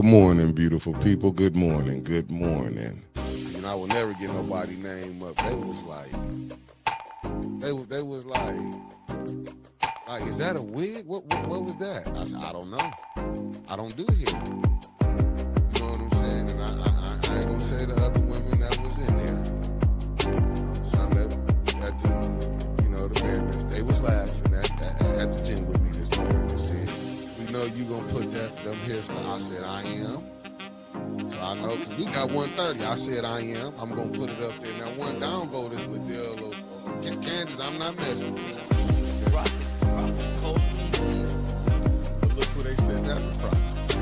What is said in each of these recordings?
Good morning, beautiful people. Good morning. Good morning. I will never get nobody name up. They was like, they was like, is that a wig? What was that? I said, I don't know. I don't do hair. You know what I'm saying? And I ain't gonna say the other women that was in there. Some that the marriage, they was laughing at the gym with me this morning. They said, we know you gonna put them hairstyles. I said, I am. So I know, because we got 130. I said I am. I'm going to put it up there. Now, one downvote is Liddell or Candace. I'm not messing with you. Rocket. But look who they said that was Crockett.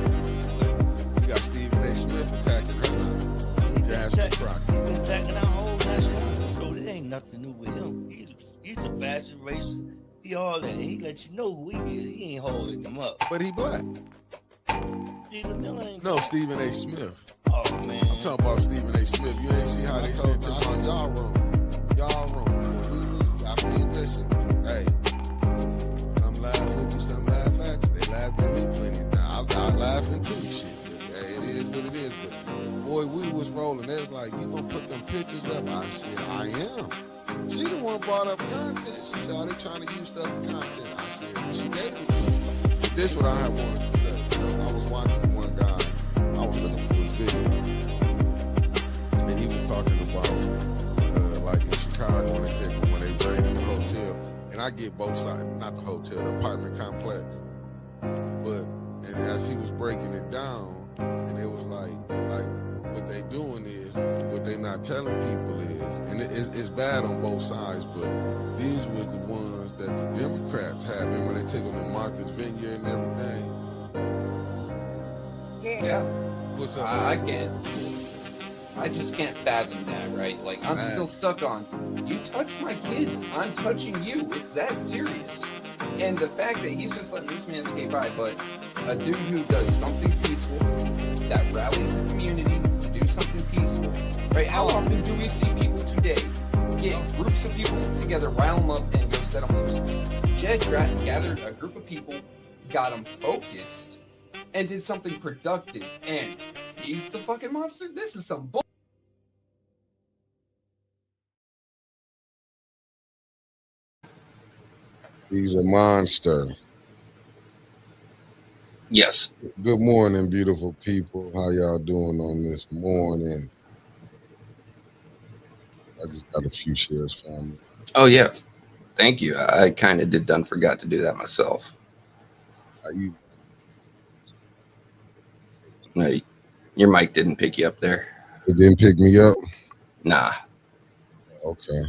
You got Stephen A. Smith attacking her now. Jasper Crockett. Been attacking our whole national show. It ain't nothing new with him. He's the fastest racer. He all that. He let you know who he is. He ain't holding them up. But he black. Stephen Miller ain't. No, Stephen A. Smith. Oh, man. I'm talking about Stephen A. Smith. You ain't see how they said to us, y'all wrong. Y'all wrong. I mean, listen, hey, some laugh with you, some laugh at you. They laughed at me plenty of times. I laughing too, shit. But, hey, it is what it is. But boy, we was rolling. They was like, you gonna put them pictures up? I said, I am. She the one brought up content. She said, oh, they trying to use stuff for content. I said, well, she gave it to me. But this what I wanted to say. I was watching one guy. I was looking for his video, and he was talking about like in Chicago when they raided the hotel. And I get both sides, not the hotel, the apartment complex. But and as he was breaking it down, and it was like what they doing is, what they not telling people is, and it's bad on both sides, but these was the ones that the Democrats had when they took them to Martha's Vineyard and everything. Yeah. What's up? I just can't fathom that, right? Like, I'm still stuck on, you touch my kids, I'm touching you. It's that serious. And the fact that he's just letting this man skate by, but a dude who does something peaceful, that rallies the community to do something peaceful, right? How often do we see people today get groups of people together, rile them up, and go set them loose? Jed gathered a group of people, got them focused, and did something productive, and he's the fucking monster? This is some bull. He's a monster. Yes. Good morning, beautiful people. How y'all doing on this morning? I just got a few shares, family. Oh, yeah. Thank you. I kind of forgot to do that myself. How you? No, your mic didn't pick you up there. It didn't pick me up? Nah. Okay.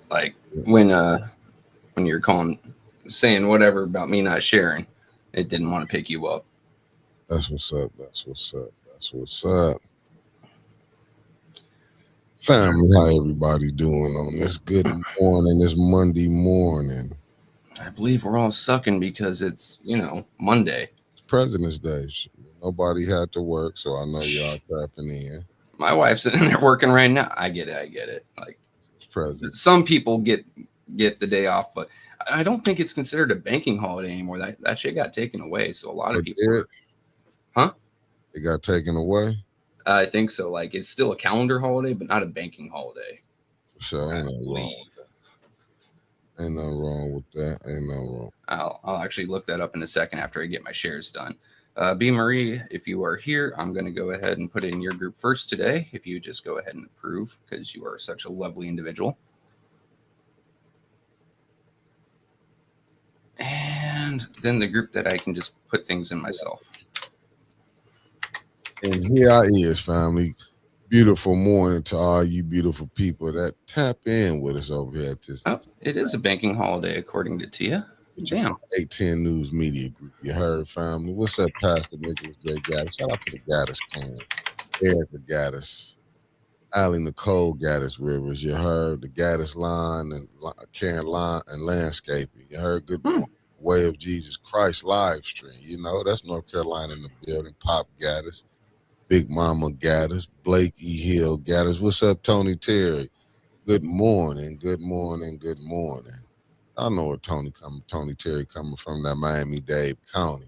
Like when you're saying whatever about me not sharing, it didn't want to pick you up. That's what's up. That's what's up. That's what's up. Family, how everybody doing on this good morning, this Monday morning? I believe we're all sucking because it's, Monday. It's President's Day. Nobody had to work, so I know y'all tapping in. My wife's sitting there working right now. I get it. Like, it's President. Some people get the day off, but I don't think it's considered a banking holiday anymore. That shit got taken away, so a lot of people. Huh? It got taken away? I think so. Like, it's still a calendar holiday, but not a banking holiday. For sure. Ain't nothing wrong with that. Ain't nothing wrong with that. Ain't nothing wrong. I'll actually look that up in a second after I get my shares done. B. Marie, if you are here, I'm going to go ahead and put in your group first today. If you just go ahead and approve, because you are such a lovely individual. And then the group that I can just put things in myself. And here I is, family. Beautiful morning to all you beautiful people that tap in with us over here at this. Oh, it is a banking holiday, according to Tia. Damn. 810 News Media Group. You heard, family. What's up, Pastor Nicholas J. Gaddis? Shout out to the Gaddis clan. Erica Gaddis. Allie Nicole Gaddis Rivers. You heard the Gaddis line and Karen Line and landscaping. You heard good morning. Way of Jesus Christ live stream. That's North Carolina in the building. Pop Gaddis. Big Mama Gaddis, Blake E. Hill Gaddis. What's up, Tony Terry? Good morning, good morning, good morning. I know where Tony Terry coming from, that Miami-Dade County.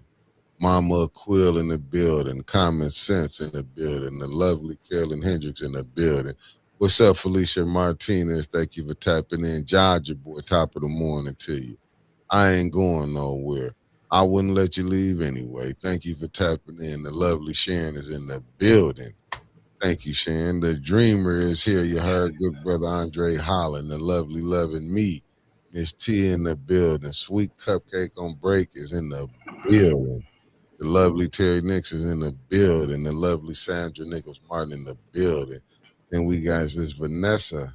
Mama Quill in the building, Common Sense in the building, the lovely Carolyn Hendricks in the building. What's up, Felicia Martinez? Thank you for tapping in. Judge, your boy, top of the morning to you. I ain't going nowhere. I wouldn't let you leave anyway. Thank you for tapping in. The lovely Sharon is in the building. Thank you, Sharon. The dreamer is here. You heard good brother Andre Holland, the lovely loving me. Miss T in the building. Sweet Cupcake on break is in the building. The lovely Terry Nix is in the building. The lovely Sandra Nichols Martin in the building. Then we got this Vanessa.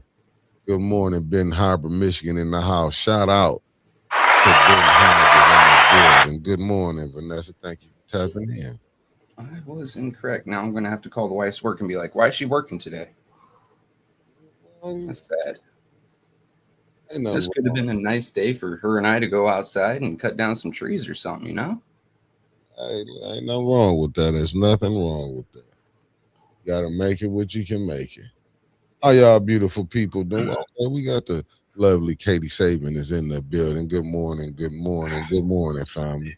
Good morning, Ben Harbor, Michigan in the house. Shout out to Ben Harbor in the building. Good morning, Vanessa. Thank you for tapping in. I was incorrect. Now I'm going to have to call the wife's work and be like, why is she working today? That's sad. This could have been a nice day for her and I to go outside and cut down some trees or something, you know? Ain't nothing wrong with that. There's nothing wrong with that. You got to make it what you can make it. How y'all beautiful people doing? Okay, we got the lovely Katie Saban is in the building. Good morning, good morning, good morning, family.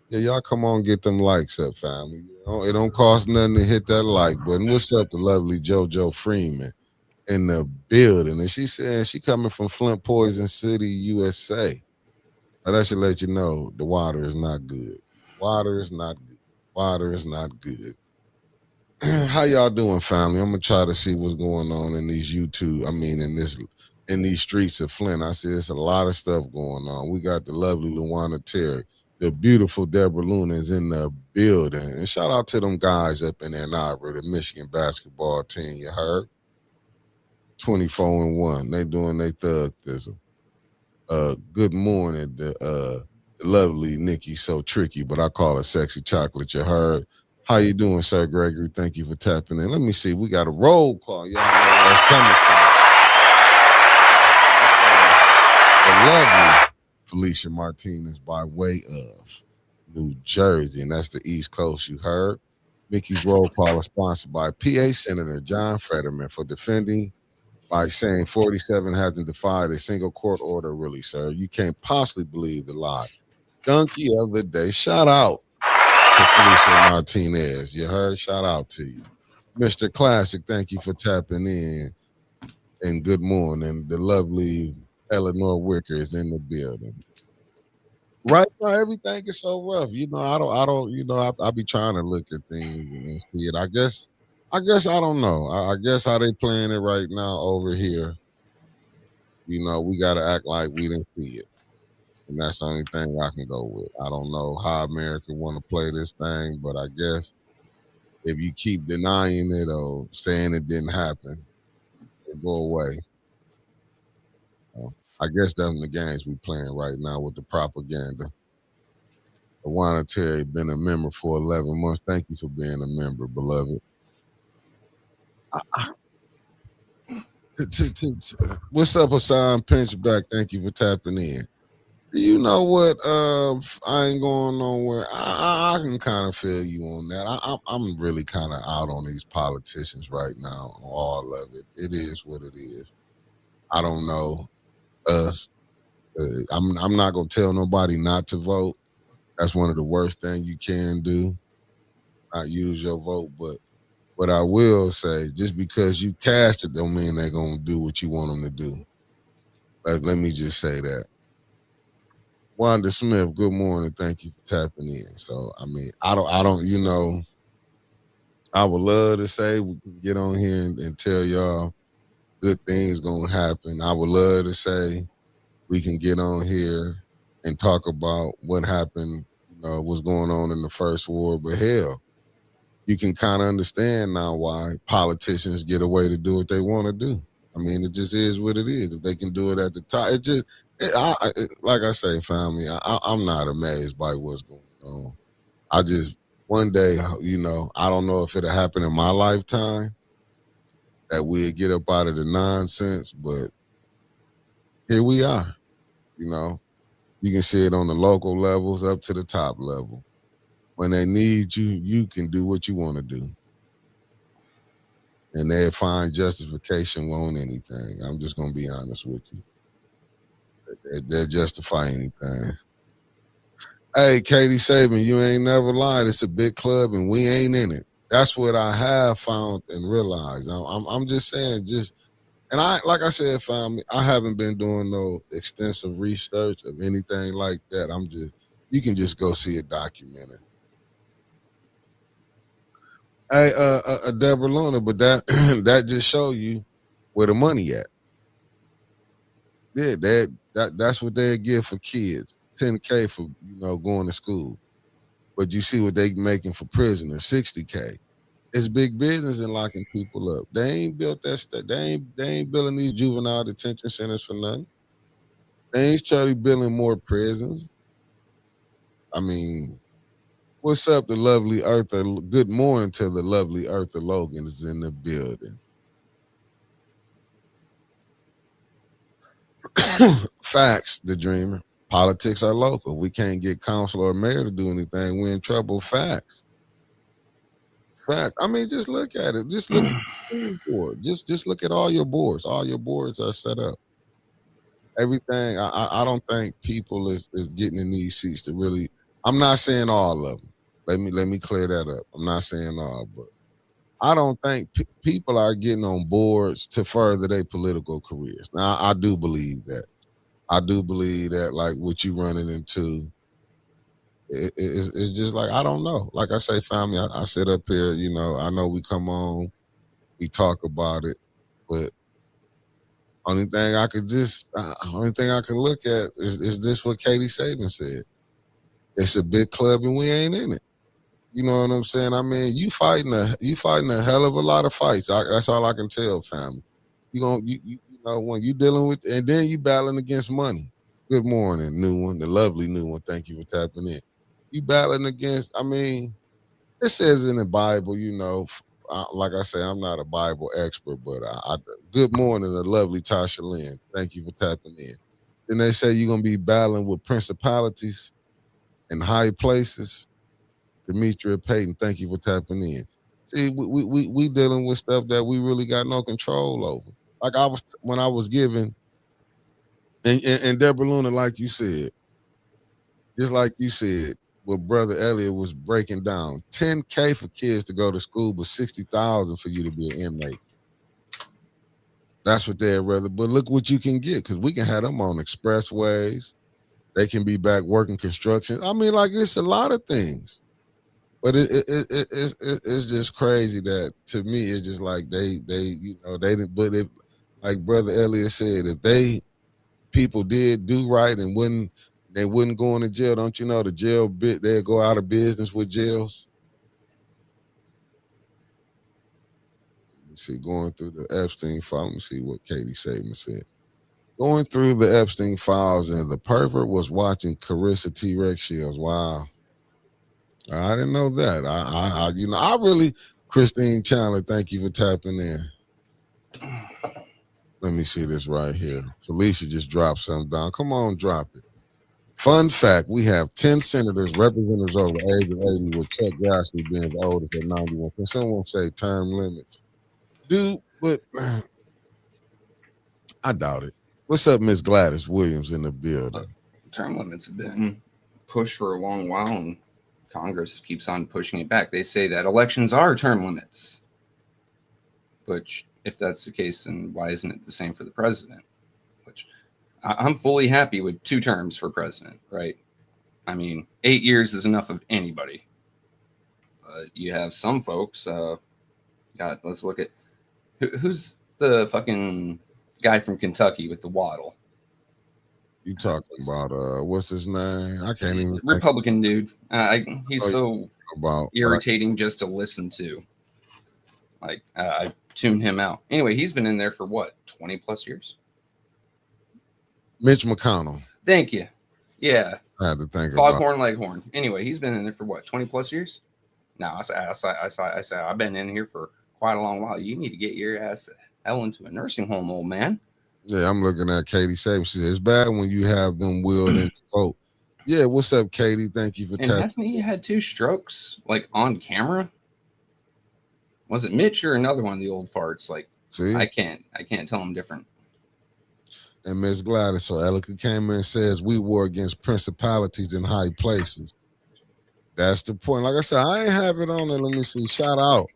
Yeah, y'all come on, get them likes up, family. You know, it don't cost nothing to hit that like button. What's up, the lovely JoJo Freeman in the building? And she said she coming from Flint, Poison City, USA. So that should let you know the water is not good. Water is not good. Water is not good. How y'all doing, family? I'm gonna try to see what's going on in these YouTube. I mean, in these streets of Flint. I see there's a lot of stuff going on. We got the lovely Luana Terry. The beautiful Deborah Luna is in the building. And shout out to them guys up in Ann Arbor, the Michigan basketball team, you heard? 24-1. They doing their thug thistle. Good morning, the lovely Nikki So Tricky, but I call her Sexy Chocolate, you heard? How you doing, Sir Gregory? Thank you for tapping in. Let me see. We got a roll call. Y'all know where that's coming from. The lovely Felicia Martinez by way of New Jersey, and that's the East Coast, you heard. Mickey's roll call is sponsored by PA Senator John Fetterman for defending by saying 47 hasn't defied a single court order, really, sir. You can't possibly believe the lie. Donkey of the day. Shout out to Felicia Martinez. You heard? Shout out to you. Mr. Classic, thank you for tapping in. And good morning. The lovely Eleanor Wicker is in the building. Right now, everything is so rough. You know, I be trying to look at things and see it. I guess I don't know. I guess how they playing it right now over here, you know, we got to act like we didn't see it. And that's the only thing I can go with. I don't know how America want to play this thing, but I guess if you keep denying it or saying it didn't happen, it go away. I guess that's the games we playing right now with the propaganda. Luana Terry been a member for 11 months. Thank you for being a member, beloved. What's up, Hassan Pinchback? Thank you for tapping in. You know what? I ain't going nowhere. I can kind of feel you on that. I'm really kind of out on these politicians right now. All of it. It is what it is. I don't know us. I'm not gonna tell nobody not to vote. That's one of the worst things you can do. Not use your vote, but what I will say, just because you cast it don't mean they're gonna do what you want them to do. Let me just say that. Wanda Smith, good morning. Thank you for tapping in. So, I mean, I don't, you know, I would love to say we can get on here and tell y'all good things gonna happen. I would love to say we can get on here and talk about what happened, you know, what's going on in the first war, but hell, you can kind of understand now why politicians get away to do what they want to do. I mean, it just is what it is. If they can do it at the top, like I say, family, I'm not amazed by what's going on. I just, one day, you know, I don't know if it'll happen in my lifetime that we'd get up out of the nonsense, but here we are. You know, you can see it on the local levels up to the top level. When they need you, you can do what you want to do. And they'll find justification on anything. I'm just going to be honest with you. They'll justify anything. Hey, Katie Saban, you ain't never lied. It's a big club and we ain't in it. That's what I have found and realized. I'm just saying, and like I said, family, I haven't been doing no extensive research of anything like that. You can just go see a documentary. Hey, Deborah Luna, but that that just show you where the money at. Yeah, that's what they give for kids. $10K for going to school. But you see what they making for prisoners, $60K. It's big business in locking people up. They ain't built that stuff. They ain't building these juvenile detention centers for nothing. They ain't started building more prisons. I mean, what's up, the lovely Eartha? Good morning to the lovely Eartha Logan is in the building. Facts, the dreamer. Politics are local. We can't get council or mayor to do anything. We're in trouble. Facts. Fact. I mean, just look at it. Just look at the board. Just look at all your boards. All your boards are set up. Everything. I don't think people is getting in these seats to really. I'm not saying all of them. Let me clear that up. I'm not saying all, but I don't think people are getting on boards to further their political careers. Now, I do believe that. I do believe that, like what you running into, it's just like I don't know. Like I say, family, I sit up here. I know we come on, we talk about it, but only thing I could look at is this what Katie Saban said. It's a big club and we ain't in it. You know what I'm saying? I mean, you fighting a hell of a lot of fights. That's all I can tell, family. You when you dealing with, and then you battling against money. Good morning, new one, the lovely new one. Thank you for tapping in. You battling against. I mean, it says in the Bible. Like I say, I'm not a Bible expert, but good morning, the lovely Tasha Lynn. Thank you for tapping in. Then they say you're gonna be battling with principalities in high places. Demetria Payton, thank you for tapping in. See, we dealing with stuff that we really got no control over. Like when I was giving, and Deborah Luna, like you said, just like you said, what Brother Elliot was breaking down, $10K for kids to go to school, but $60,000 for you to be an inmate. That's what they'd rather. But look what you can get, because we can have them on expressways. They can be back working construction. I mean, like, it's a lot of things. But it's just crazy that, to me, it's just like they didn't. But if, like Brother Elliot said, if people did do right and they wouldn't go into jail, don't you know the jail bit they'd go out of business with jails. Let me see, going through the Epstein file. Let me see what Katie Saban said. Going through the Epstein files, and the pervert was watching Carissa T-Rex Shields. Wow. I didn't know that. I really, Christine Chandler, thank you for tapping in. Let me see this right here. Felicia just dropped something down. Come on, drop it. Fun fact, we have 10 senators, representatives over the age of 80, with Chuck Grassley being the oldest at 91. Can someone say term limits? Dude, but I doubt it. What's up, Miss Gladys Williams in the building? Term limits have been pushed for a long while, and Congress keeps on pushing it back. They say that elections are term limits. Which, if that's the case, then why isn't it the same for the president? Which I'm fully happy with 2 terms for president, right? I mean, 8 years is enough of anybody. You have some folks, God, let's look at, who's the fucking guy from Kentucky with the waddle? You talking about what's his name? I can't even. Republican dude. He's so irritating just to listen to. Like, I tune him out. Anyway, he's been in there for what, 20 plus years? Mitch McConnell. Thank you. Yeah. I had to think Foghorn Leghorn. Anyway, he's been in there for what, 20 plus years? No, I say I've been in here for quite a long while. You need to get your ass the hell into a nursing home, old man. Yeah, I'm looking at Katie Saban. She says it's bad when you have them wheeled into vote. Yeah, what's up, Katie? Thank you for tapping. Hasn't he had 2 strokes, like, on camera? Was it Mitch or another one of the old farts? Like, see, I can't tell them different. and Miss Gladys. So Elika came in and says we war against principalities in high places. That's the point. Like I said, I ain't have it on there. Let me see. Shout out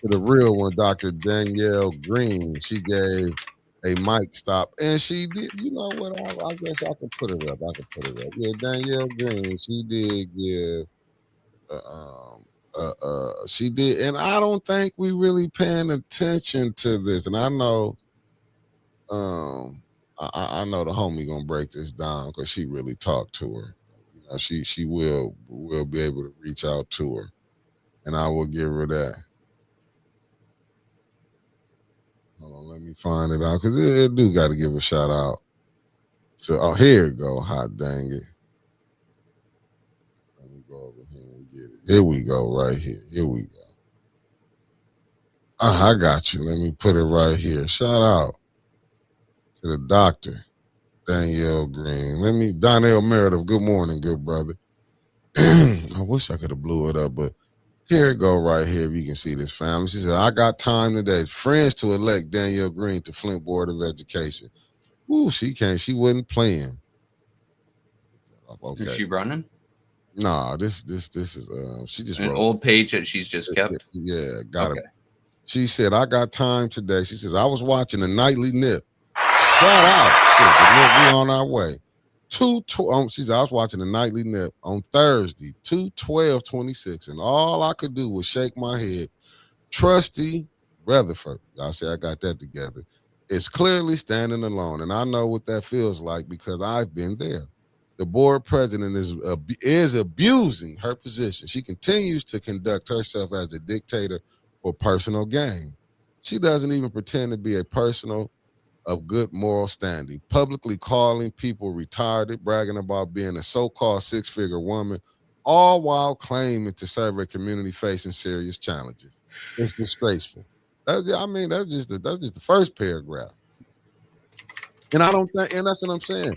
to the real one, Dr. Danielle Green. She gave a mic stop, and she did. You know what? I guess I can put it up. Yeah, Danielle Green. She did give. She did, and I don't think we really paying attention to this. And I know, I know the homie gonna break this down because she really talked to her. You know, she will be able to reach out to her, and I will give her that. Hold on, let me find it out because it do got to give a shout out. So, oh, here it go. Hot dang it. Let me go over here and get it. Here we go, right here. Here we go. I got you. Let me put it right here. Shout out to the doctor, Danielle Green. Donnell Meredith, good morning, good brother. I wish I could have blew it up, but here it go right here. If you can see this family. She said, I got time today. Friends to elect Danielle Green to Flint Board of Education. Ooh, she wasn't playing. Okay. Is she running? Nah, this is she just an wrote old page that she's just kept. Yeah, got it. She said, I got time today. She says, I was watching the nightly nip. Shout out. Shit, the nip, we on our way. She said, I was watching the nightly nip on Thursday, 2/12/26, and all I could do was shake my head. Trusty Rutherford, y'all say I got that together, is clearly standing alone, and I know what that feels like because I've been there. The board president is abusing her position. She continues to conduct herself as a dictator for personal gain. She doesn't even pretend to be a personal of good moral standing, publicly calling people retarded, bragging about being a so-called six-figure woman, all while claiming to serve a community facing serious challenges. It's disgraceful. That's just the first paragraph. And I don't think, and that's what I'm saying.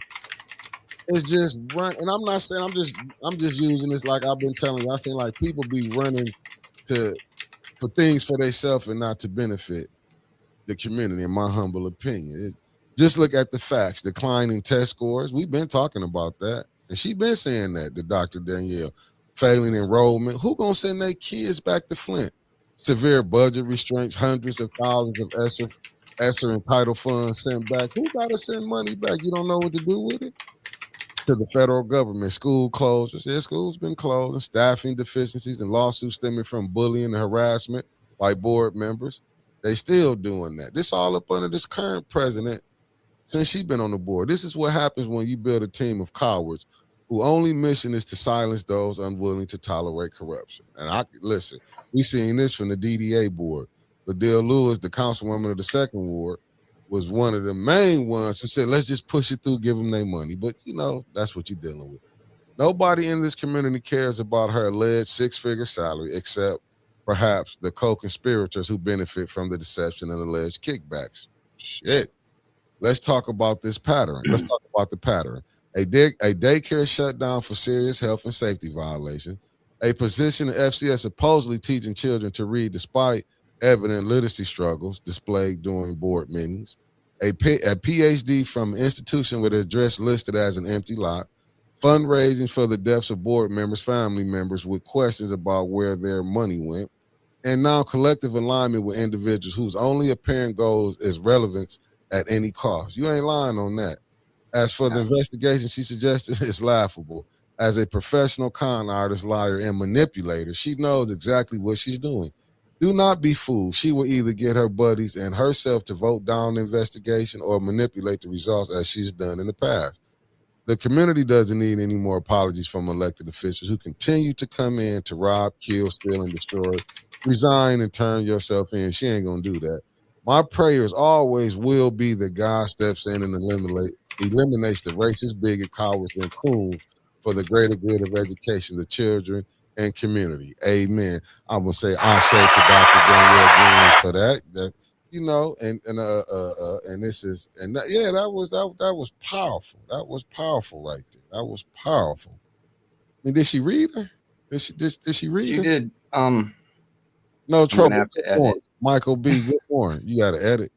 It's just run, and I'm not saying I'm just using this like I've been telling you. I seen like people be running for things for themselves and not to benefit the community, in my humble opinion. Just look at the facts. Declining test scores. We've been talking about that. And she been saying that, the Dr. Danielle. Failing enrollment. Who gonna send their kids back to Flint? Severe budget restraints, hundreds of thousands of ESSER and title funds sent back. Who gotta send money back? You don't know what to do with it? To the federal government, school closures. Yeah, school's been closed, and staffing deficiencies and lawsuits stemming from bullying and harassment by board members. They still doing that. This all up under this current president since she's been on the board. This is what happens when you build a team of cowards whose only mission is to silence those unwilling to tolerate corruption. And listen, we seen this from the DDA board. Ladell Lewis, the councilwoman of the second ward, was one of the main ones who said, let's just push it through, give them their money. But, that's what you're dealing with. Nobody in this community cares about her alleged six-figure salary except perhaps the co-conspirators who benefit from the deception and alleged kickbacks. Shit. Let's talk about this pattern. Let's talk about the pattern. A daycare shutdown for serious health and safety violation. A position in FCS supposedly teaching children to read despite evident literacy struggles displayed during board meetings. A PhD from an institution with an address listed as an empty lot. Fundraising for the deaths of board members, family members with questions about where their money went. And now collective alignment with individuals whose only apparent goal is relevance at any cost. You ain't lying on that. As for the investigation she suggested, it's laughable. As a professional con artist, liar, and manipulator, she knows exactly what she's doing. Do not be fooled. She will either get her buddies and herself to vote down the investigation or manipulate the results as she's done in the past. The community doesn't need any more apologies from elected officials who continue to come in to rob, kill, steal, and destroy. Resign and turn yourself in. She ain't going to do that. My prayers always will be that God steps in and eliminates the racist, bigot, cowards, and coons for the greater good of education, the children, and community. Amen. I'm going to say Ashe to Dr. Danielle Green for that. And this is, and that, yeah, that was powerful. That was powerful right there. That was powerful. I mean, did she read her? Did she read her? She did. No trouble. Michael B. Good morning. You got to edit.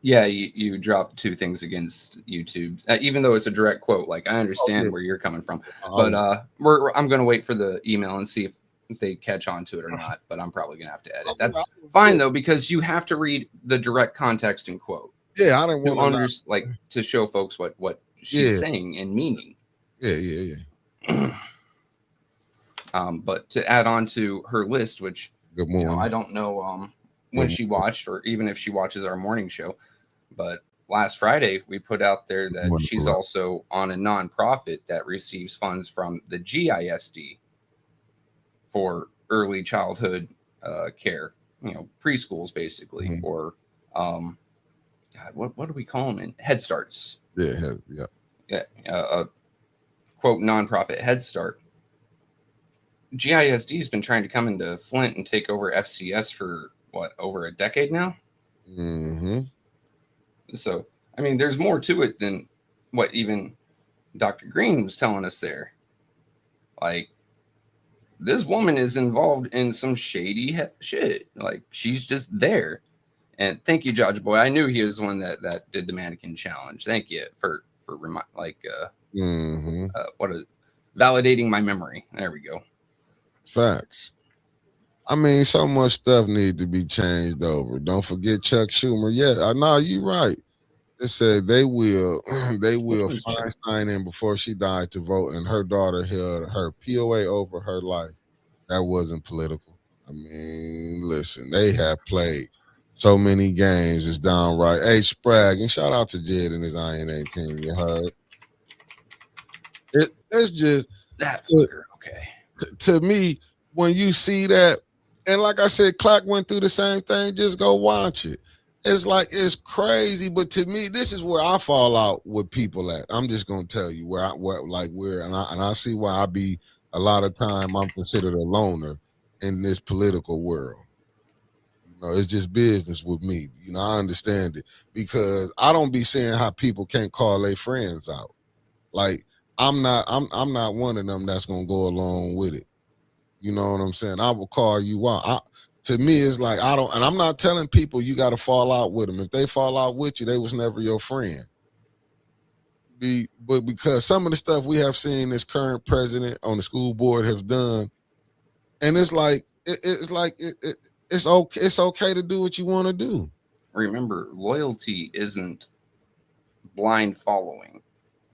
Yeah, you dropped two things against YouTube, even though it's a direct quote. Like, I understand yeah. where you're coming from, I but I'm going to wait for the email and see if they catch on to it or not. But I'm probably going to have to edit. That's fine though, because you have to read the direct context and quote. Yeah, I didn't to want to like to show folks what she's saying and meaning. Yeah. But to add on to her list, which Good morning. I don't know when she watched or even if she watches our morning show, but last Friday we put out there that she's also on a nonprofit that receives funds from the GISD for early childhood care, preschools basically, or God, what do we call them? Head Starts. Yeah. Quote nonprofit Head Start. GISD has been trying to come into Flint and take over FCS for over a decade now. Mm-hmm. So I mean, there's more to it than what even Dr. Green was telling us there. Like, this woman is involved in some shady shit. Like, she's just there. And thank you, Judge Boy. I knew he was the one that did the mannequin challenge. Thank you for validating my memory. There we go. Facts. I mean, so much stuff need to be changed over. Don't forget Chuck Schumer. Yeah, I know you're right. It said they will Feinstein in before she died to vote, and her daughter held her POA over her life. That wasn't political. I mean, listen, they have played so many games. It's downright. Hey, Spragg, and shout out to Jed and his INA team. You heard? It's just that's okay. To me, when you see that, and like I said, Clark went through the same thing. Just go watch it. It's like, it's crazy, but to me, this is where I fall out with people at. I'm just gonna tell you where I see why I be a lot of time I'm considered a loner in this political world. It's just business with me. I understand it because I don't be seeing how people can't call their friends out. Like, I'm not one of them that's gonna go along with it. You know what I'm saying? I will call you out. To me, it's like, and I'm not telling people you got to fall out with them. If they fall out with you, they was never your friend. But because some of the stuff we have seen this current president on the school board have done, and it's like, it's okay to do what you want to do. Remember, loyalty isn't blind following.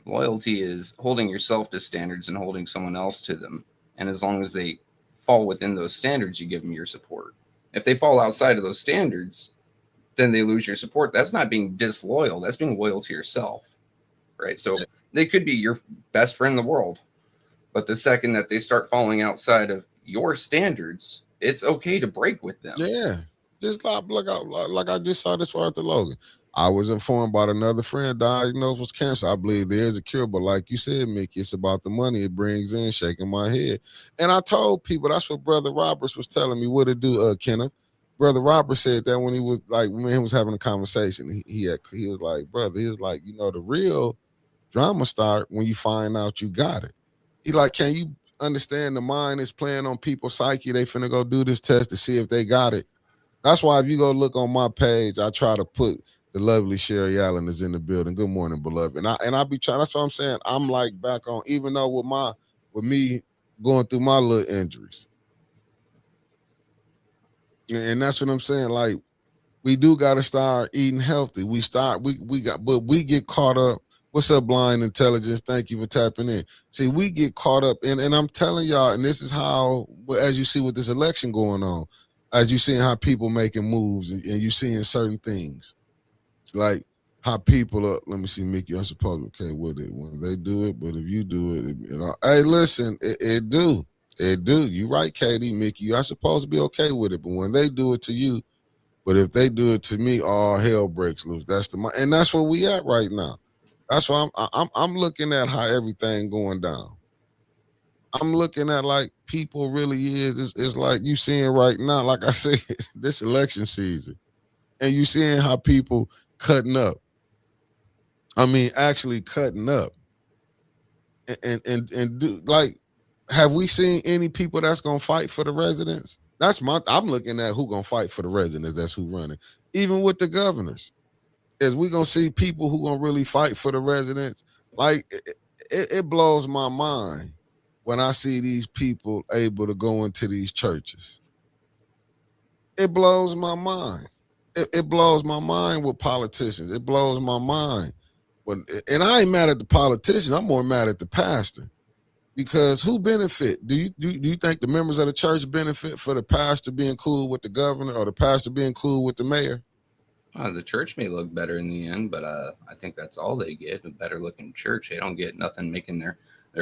Loyalty is holding yourself to standards and holding someone else to them. And as long as they fall within those standards, you give them your support. If they fall outside of those standards, then they lose your support. That's not being disloyal. That's being loyal to yourself, right? So they could be your best friend in the world, but the second that they start falling outside of your standards, it's okay to break with them. Yeah, just like I just saw this for Arthur Logan. I was informed about another friend diagnosed with cancer. I believe there is a cure, but like you said, Mickey, it's about the money it brings in, shaking my head. And I told people, that's what Brother Roberts was telling me what to do, Kenneth. Brother Roberts said that when he was having a conversation. He was like, brother, he was like, the real drama start when you find out you got it. He like, can you understand the mind is playing on people's psyche? They finna go do this test to see if they got it. That's why if you go look on my page, I try to put the lovely Sherry Allen is in the building. Good morning, beloved. And I be trying. That's what I'm saying. I'm like back on, even though with me going through my little injuries. And that's what I'm saying. Like, we do got to start eating healthy. We get caught up. What's up, Blind Intelligence? Thank you for tapping in. See, we get caught up in, and I'm telling y'all, and this is how, as you see with this election going on, as you seeing how people making moves and you seeing certain things. Like how people are, let me see, Mickey, I'm supposed to okay with it when they do it, but if you do it, hey, listen, it do. You right, Katie, Mickey, you are supposed to be okay with it, but when they do it to you, but if they do it to me, all hell breaks loose. And that's where we at right now. That's why I'm looking at how everything going down. I'm looking at like people really is. It's like you seeing right now, like I said, this election season, and you seeing how people cutting up. I mean, actually cutting up. And do, like, have we seen any people that's gonna fight for the residents? I'm looking at who gonna fight for the residents. That's who running. Even with the governors, is we gonna see people who gonna really fight for the residents. Like it blows my mind when I see these people able to go into these churches. It blows my mind. It blows my mind with politicians. It blows my mind. And I ain't mad at the politician. I'm more mad at the pastor. Because who benefit? Do you think the members of the church benefit for the pastor being cool with the governor or the pastor being cool with the mayor? The church may look better in the end, but I think that's all they get, a better looking church. They don't get nothing making their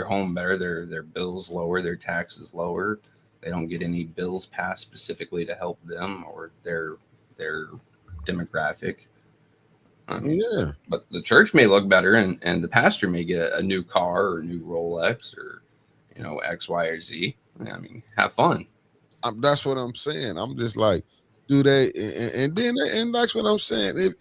home better, their bills lower, their taxes lower. They don't get any bills passed specifically to help them or their demographic. Yeah. But the church may look better, and the pastor may get a new car or a new Rolex or, X, Y, or Z. I mean, have fun. That's what I'm saying. I'm just like, do they? And that's what I'm saying.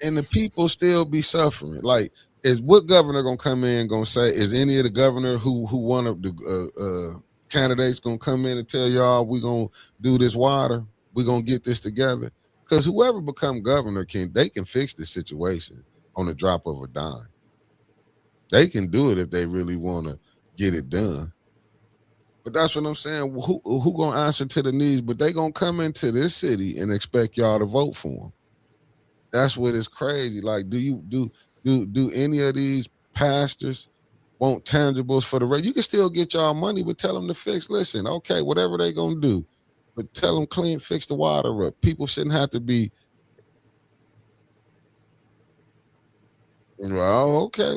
And the people still be suffering. Like, is what governor gonna come in gonna say? Is any of the governor who one of the candidates gonna come in and tell y'all we gonna do this water? We gonna get this together? Because whoever become governor can fix the situation on the drop of a dime. They can do it if they really want to get it done. But that's what I'm saying. Who gonna answer to the needs? But they gonna come into this city and expect y'all to vote for them. That's what is crazy. Like, do any of these pastors want tangibles for the rest? You can still get y'all money, but tell them to fix. Listen, okay, whatever they gonna do. But tell them fix the water up. People shouldn't have to be. Well, okay.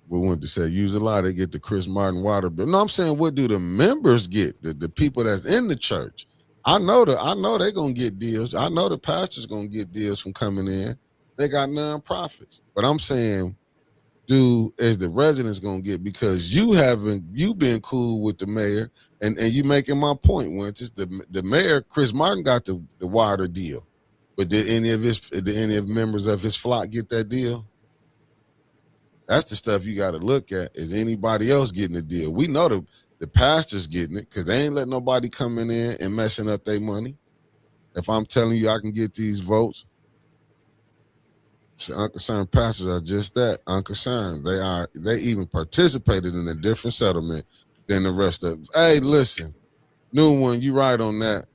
We want to say use a lot. They get the Chris Martin water bill. No, I'm saying what do the members get? The people that's in the church. I know they're gonna get deals. I know the pastor's gonna get deals from coming in. They got nonprofits. But I'm saying, is the residents gonna get, because you been cool with the mayor and you making my point, Winters. The mayor, Chris Martin, got the water deal. But did any of members of his flock get that deal? That's the stuff you got to look at. Is anybody else getting a deal? We know the pastor's getting it because they ain't letting nobody coming in and messing up their money. If I'm telling you I can get these votes, so unconcerned pastors are just that, unconcerned. They even participated in a different settlement than the rest of them. Hey, listen, new one, you right on that.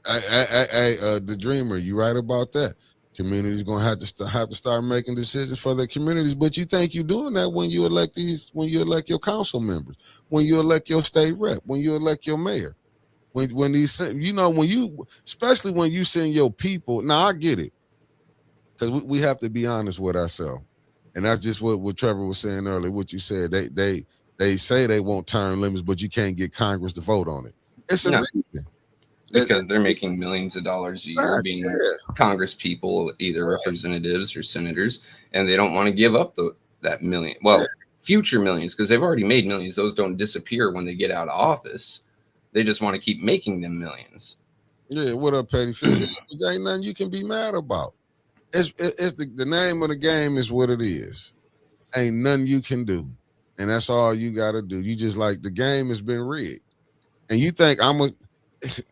Hey, the dreamer, you right about that. Communities gonna have to start making decisions for their communities. But you think you're doing that when you elect your council members, when you elect your state rep, when you elect your mayor, especially when you send your people. Now I get it, because we have to be honest with ourselves, and that's just what Trevor was saying earlier. What you said, they say they want term limits, but you can't get Congress to vote on it. It's a reason. Because they're making millions of dollars a year being Congress people, either representatives or senators, and they don't want to give up that million. Well, future millions, because they've already made millions. Those don't disappear when they get out of office. They just want to keep making them millions. Yeah, what up, Petty Fish? There ain't nothing you can be mad about. It's the name of the game is what it is. Ain't nothing you can do, and that's all you got to do. You just like the game has been rigged, and you think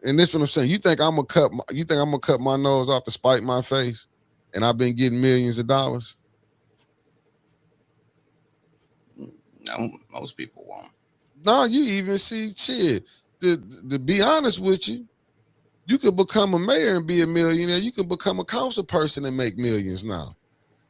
and this is what I'm saying. You think I'm gonna cut my nose off to spite my face, and I've been getting millions of dollars? No, most people won't. No, you even see shit. To be honest with you, you could become a mayor and be a millionaire. You can become a council person and make millions now.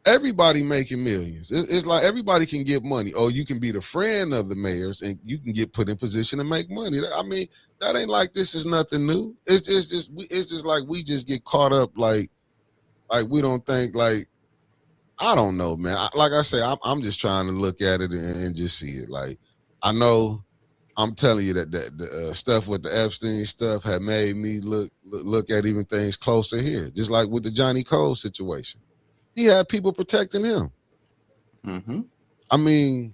Everybody making millions. It's like everybody can get money. Oh, you can be the friend of the mayors and you can get put in position to make money. I mean, that ain't like this is nothing new. It's just like we just get caught up like we don't think, like, I don't know, man. Like I say, I'm just trying to look at it and just see it. Like, I know I'm telling you that the stuff with the Epstein stuff had made me look at even things closer here. Just like with the Johnny Cole situation. He had people protecting him. Mm-hmm. I mean,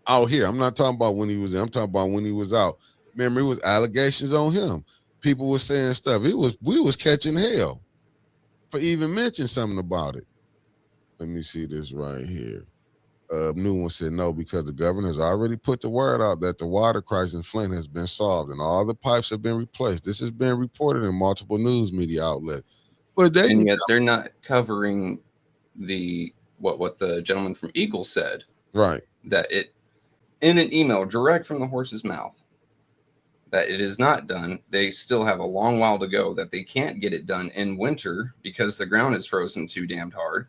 out here. I'm not talking about when he was there. I'm talking about when he was out. Remember, it was allegations on him. People were saying stuff. We was catching hell for even mentioning something about it. Let me see this right here. New one said no because the governor has already put the word out that the water crisis in Flint has been solved and all the pipes have been replaced. This has been reported in multiple news media outlets. But they And can, yet they're not covering the what the gentleman from Eagle said, right. that it in an email direct from the horse's mouth, that it is not done. They still have a long while to go, that they can't get it done in winter because the ground is frozen too damned hard.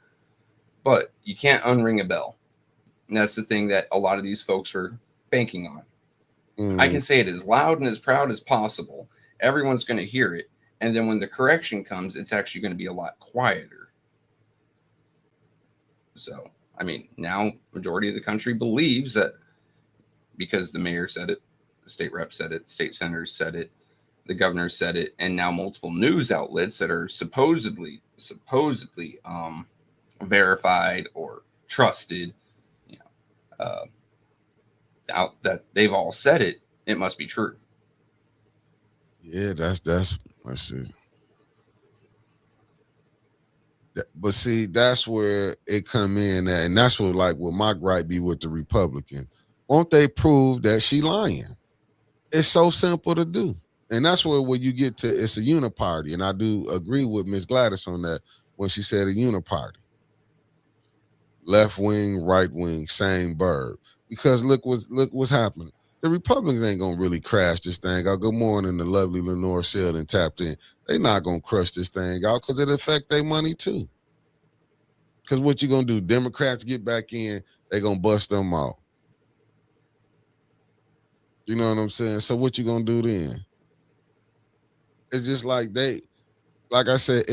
But you can't unring a bell. And that's the thing that a lot of these folks are banking on. I can say it as loud and as proud as possible. Everyone's going to hear it. And then when the correction comes, it's actually going to be a lot quieter. So, I mean, now majority of the country believes that because the mayor said it, the state rep said it, state senators said it, the governor said it, and now multiple news outlets that are supposedly verified or trusted, out that they've all said it, it must be true. Yeah, that's let's see. But see, that's where it come in at, and that's what like what my gripe be with the Republican. Won't they prove that she lying? It's so simple to do. And that's where you get to it's a uniparty. And I do agree with Miss Gladys on that when she said a uniparty. Left wing, right wing, same bird. Because look what's happening. The Republicans ain't gonna really crash this thing out. Good morning, the lovely Lenore Sheldon tapped in. They not gonna crush this thing out because it affect their money too. Because what you gonna do? Democrats get back in, they gonna bust them out. You know what I'm saying? So what you gonna do then? It's just like like I said,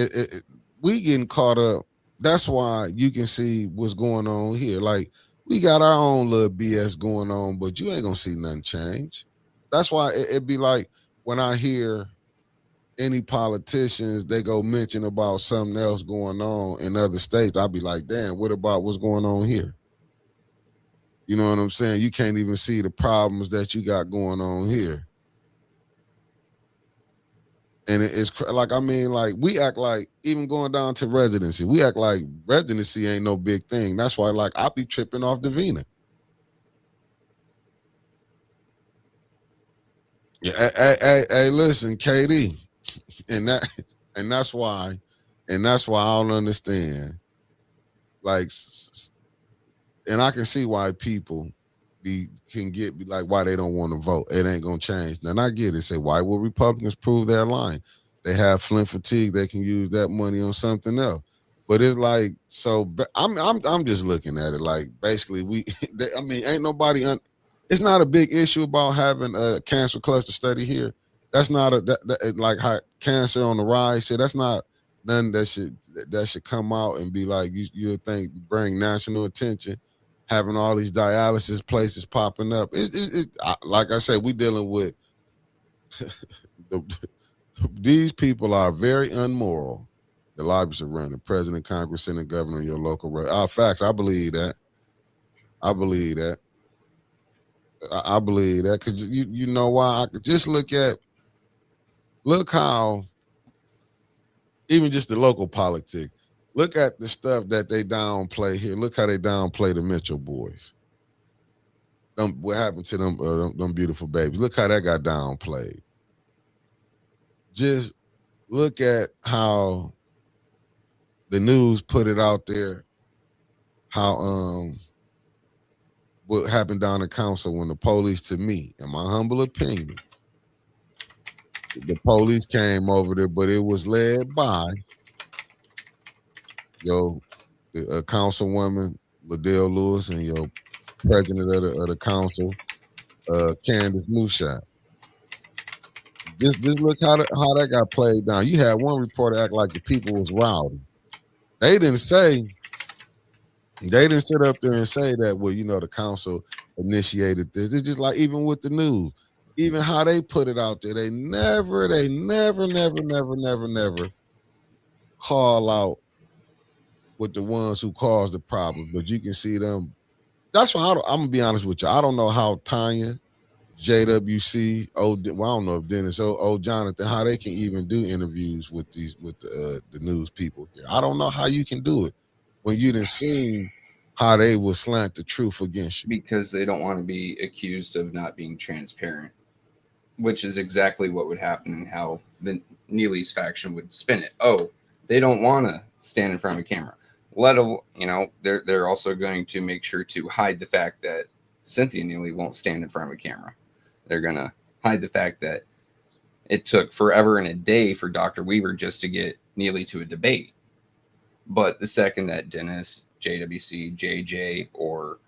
we getting caught up. That's why you can see what's going on here. Like we got our own little BS going on, but you ain't gonna see nothing change. That's why it'd be like when I hear any politicians, they go mention about something else going on in other states. I'll be like, damn, what about what's going on here? You know what I'm saying? You can't even see the problems that you got going on here. And it's like, I mean, like we act like even going down to residency, we act like residency ain't no big thing. That's why like I be tripping off Davina. Yeah, hey, listen, KD. And that's why I don't understand. Like, and I can see why people can get like why they don't want to vote. It ain't gonna change. Then I get it. Say why will Republicans prove their line? They have Flint fatigue. They can use that money on something else. But it's like so. I'm just looking at it like basically ain't nobody. It's not a big issue about having a cancer cluster study here. That's not like how cancer on the rise. So that's not nothing that should come out and be like you think bring national attention. Having all these dialysis places popping up. Like I said, we dealing with these people are very unmoral. The lobbyists are running president, Congress, Senate, governor, your local. Facts. I believe that. I believe that because you know why? I could just look how even just the local politics. Look at the stuff that they downplay here. Look how they downplay the Mitchell boys. What happened to them beautiful babies? Look how that got downplayed. Just look at how the news put it out there. How what happened down the council when the police, to me, in my humble opinion, the police came over there, but it was led by a councilwoman, Liddell Lewis, and your president of the council, Candace Mushat. Just look how that got played down. You had one reporter act like the people was rowdy. They didn't sit up there and say that, well, the council initiated this. It's just like even with the news, even how they put it out there, they never call out with the ones who caused the problem. But you can see them. That's why I'm gonna be honest with you. I don't know how Tanya, JWC, I don't know if Dennis or Jonathan, how they can even do interviews with the news people here. I don't know how you can do it when you didn't see how they will slant the truth against you. Because they don't want to be accused of not being transparent, which is exactly what would happen and how the Neely's faction would spin it. Oh, they don't want to stand in front of a camera. They're also going to make sure to hide the fact that Cynthia Neely won't stand in front of a camera. They're going to hide the fact that it took forever and a day for Dr. Weaver just to get Neely to a debate. But the second that Dennis, JWC, JJ, or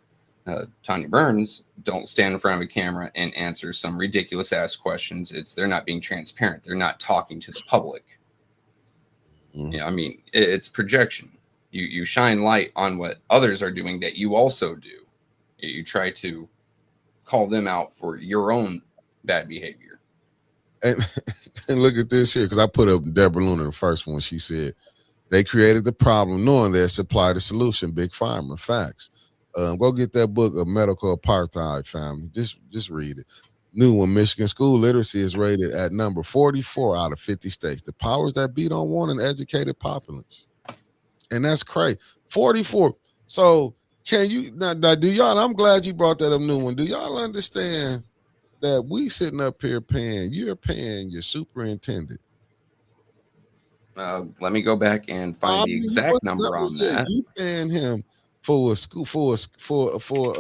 Tanya Burns don't stand in front of a camera and answer some ridiculous ass questions, they're not being transparent. They're not talking to the public. Mm-hmm. It's projection. You shine light on what others are doing that you also do. You try to call them out for your own bad behavior. And look at this here, because I put up Deborah Luna, the first one. She said they created the problem knowing they supply the solution. Big Pharma. Facts. Go get that book of Medical Apartheid, family. Just read it. New one, Michigan school literacy is rated at number 44 out of 50 states. The powers that be don't want an educated populace. And that's crazy. 44. So can you now do y'all? I'm glad you brought that up, new one. Do y'all understand that we sitting up here you're paying your superintendent? Let me go back and find the exact number on that. You paying him for a school for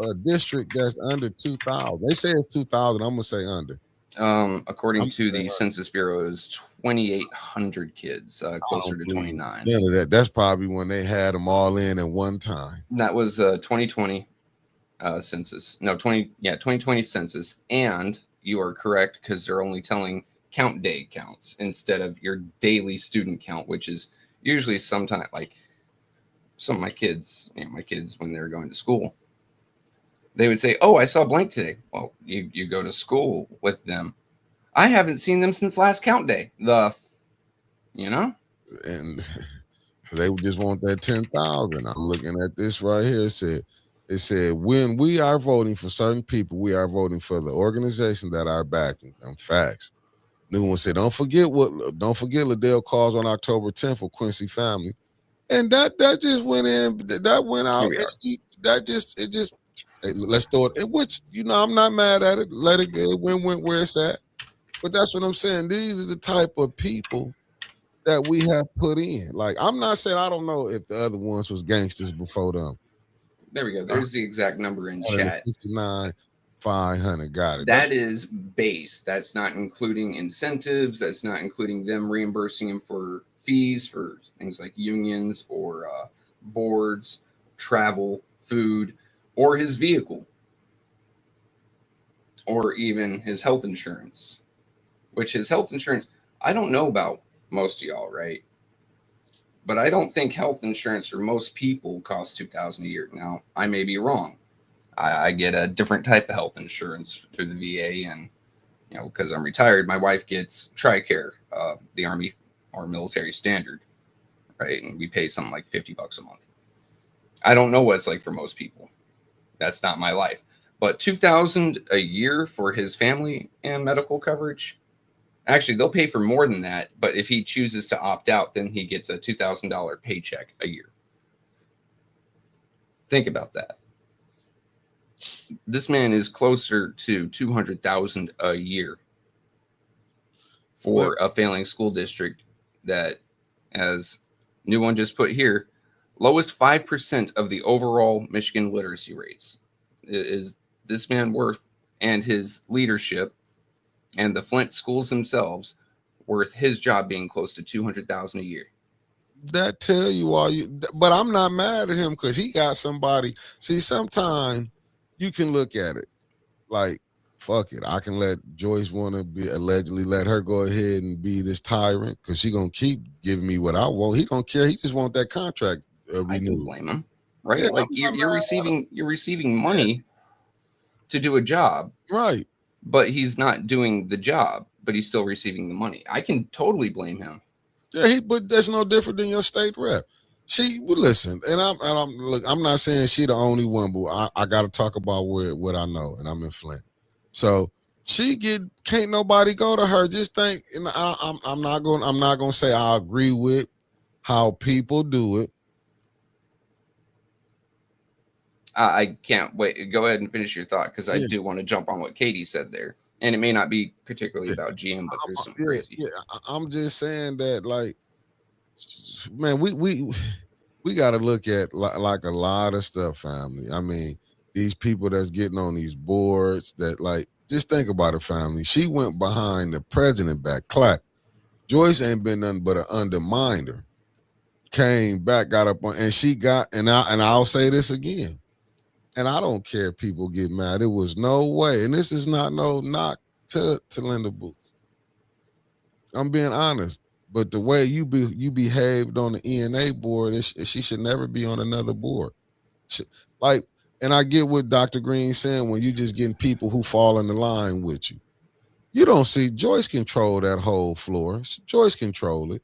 a district that's under 2,000. They say it's 2,000. I'm gonna say under. According to the Census Bureau, is 2,800 kids, closer to 29. Yeah, that's probably when they had them all in at one time. That was 2020 census. No, 2020 census. And you are correct, because they're only telling count day counts instead of your daily student count, which is usually sometime like some of my kids, when they're going to school, they would say, "Oh, I saw blank today." Well, you go to school with them. I haven't seen them since last count day. And they just want that 10,000. I'm looking at this right here. It said when we are voting for certain people, we are voting for the organization that are backing them. Facts. New one said, don't forget Liddell calls on October 10th for Quincy family. And that just went in, that went out. Let's throw it. Which, I'm not mad at it. Let it go. It went where it's at. But that's what I'm saying. These are the type of people that we have put in. Like, I'm not saying I don't know if the other ones was gangsters before them. There we go. There's the exact number in chat. 69,500. Got it. That is base. That's not including incentives. That's not including them reimbursing him for fees for things like unions or boards, travel, food, or his vehicle, or even his health insurance. Which his health insurance, I don't know about most of y'all, right? But I don't think health insurance for most people costs $2,000 a year. Now, I may be wrong. I get a different type of health insurance through the VA, and because I'm retired, my wife gets TRICARE, the Army or military standard, right? And we pay something like $50 a month. I don't know what it's like for most people. That's not my life. But $2,000 a year for his family and medical coverage. Actually, they'll pay for more than that, but if he chooses to opt out, then he gets a $2,000 paycheck a year. Think about that. This man is closer to $200,000 a year for a failing school district that, as new one just put here, lowest 5% of the overall Michigan literacy rates. Is this man worth, and his leadership and the Flint schools themselves, worth his job being close to $200,000 a year? That tell you all but I'm not mad at him because he got somebody. See, sometimes you can look at it like, fuck it, I can let Joyce allegedly let her go ahead and be this tyrant because she gonna keep giving me what I want. He don't care. He just want that contract renewed. I don't blame him, right? Yeah, like you're receiving money to do a job, right? But he's not doing the job, but he's still receiving the money. I can totally blame him. Yeah, but that's no different than your state rep. Listen, and I'm not saying she the only one, but I got to talk about what I know, and I'm in Flint. So can't nobody go to her. Just think, and I'm not gonna say I agree with how people do it, I can't wait. Go ahead and finish your thought because I Yeah, do want to jump on what Katie said there, and it may not be particularly yeah, about GM, but there's some yeah, crazy. yeah. I'm just saying that, like, man, we got to look at like a lot of stuff, family. I mean, these people that's getting on these boards that, like, just think about it, family. She went behind the president back, clack. Joyce ain't been nothing but an underminer. Came back, got up on, and she got, and I'll say this again, and I don't care if people get mad. It was no way, and this is not no knock to Linda Booth. I'm being honest, but the way you behaved on the ENA board, she should never be on another board. She, like, and I get what Dr. Green's saying when you just getting people who fall in the line with you. You don't see Joyce control that whole floor. Joyce control it.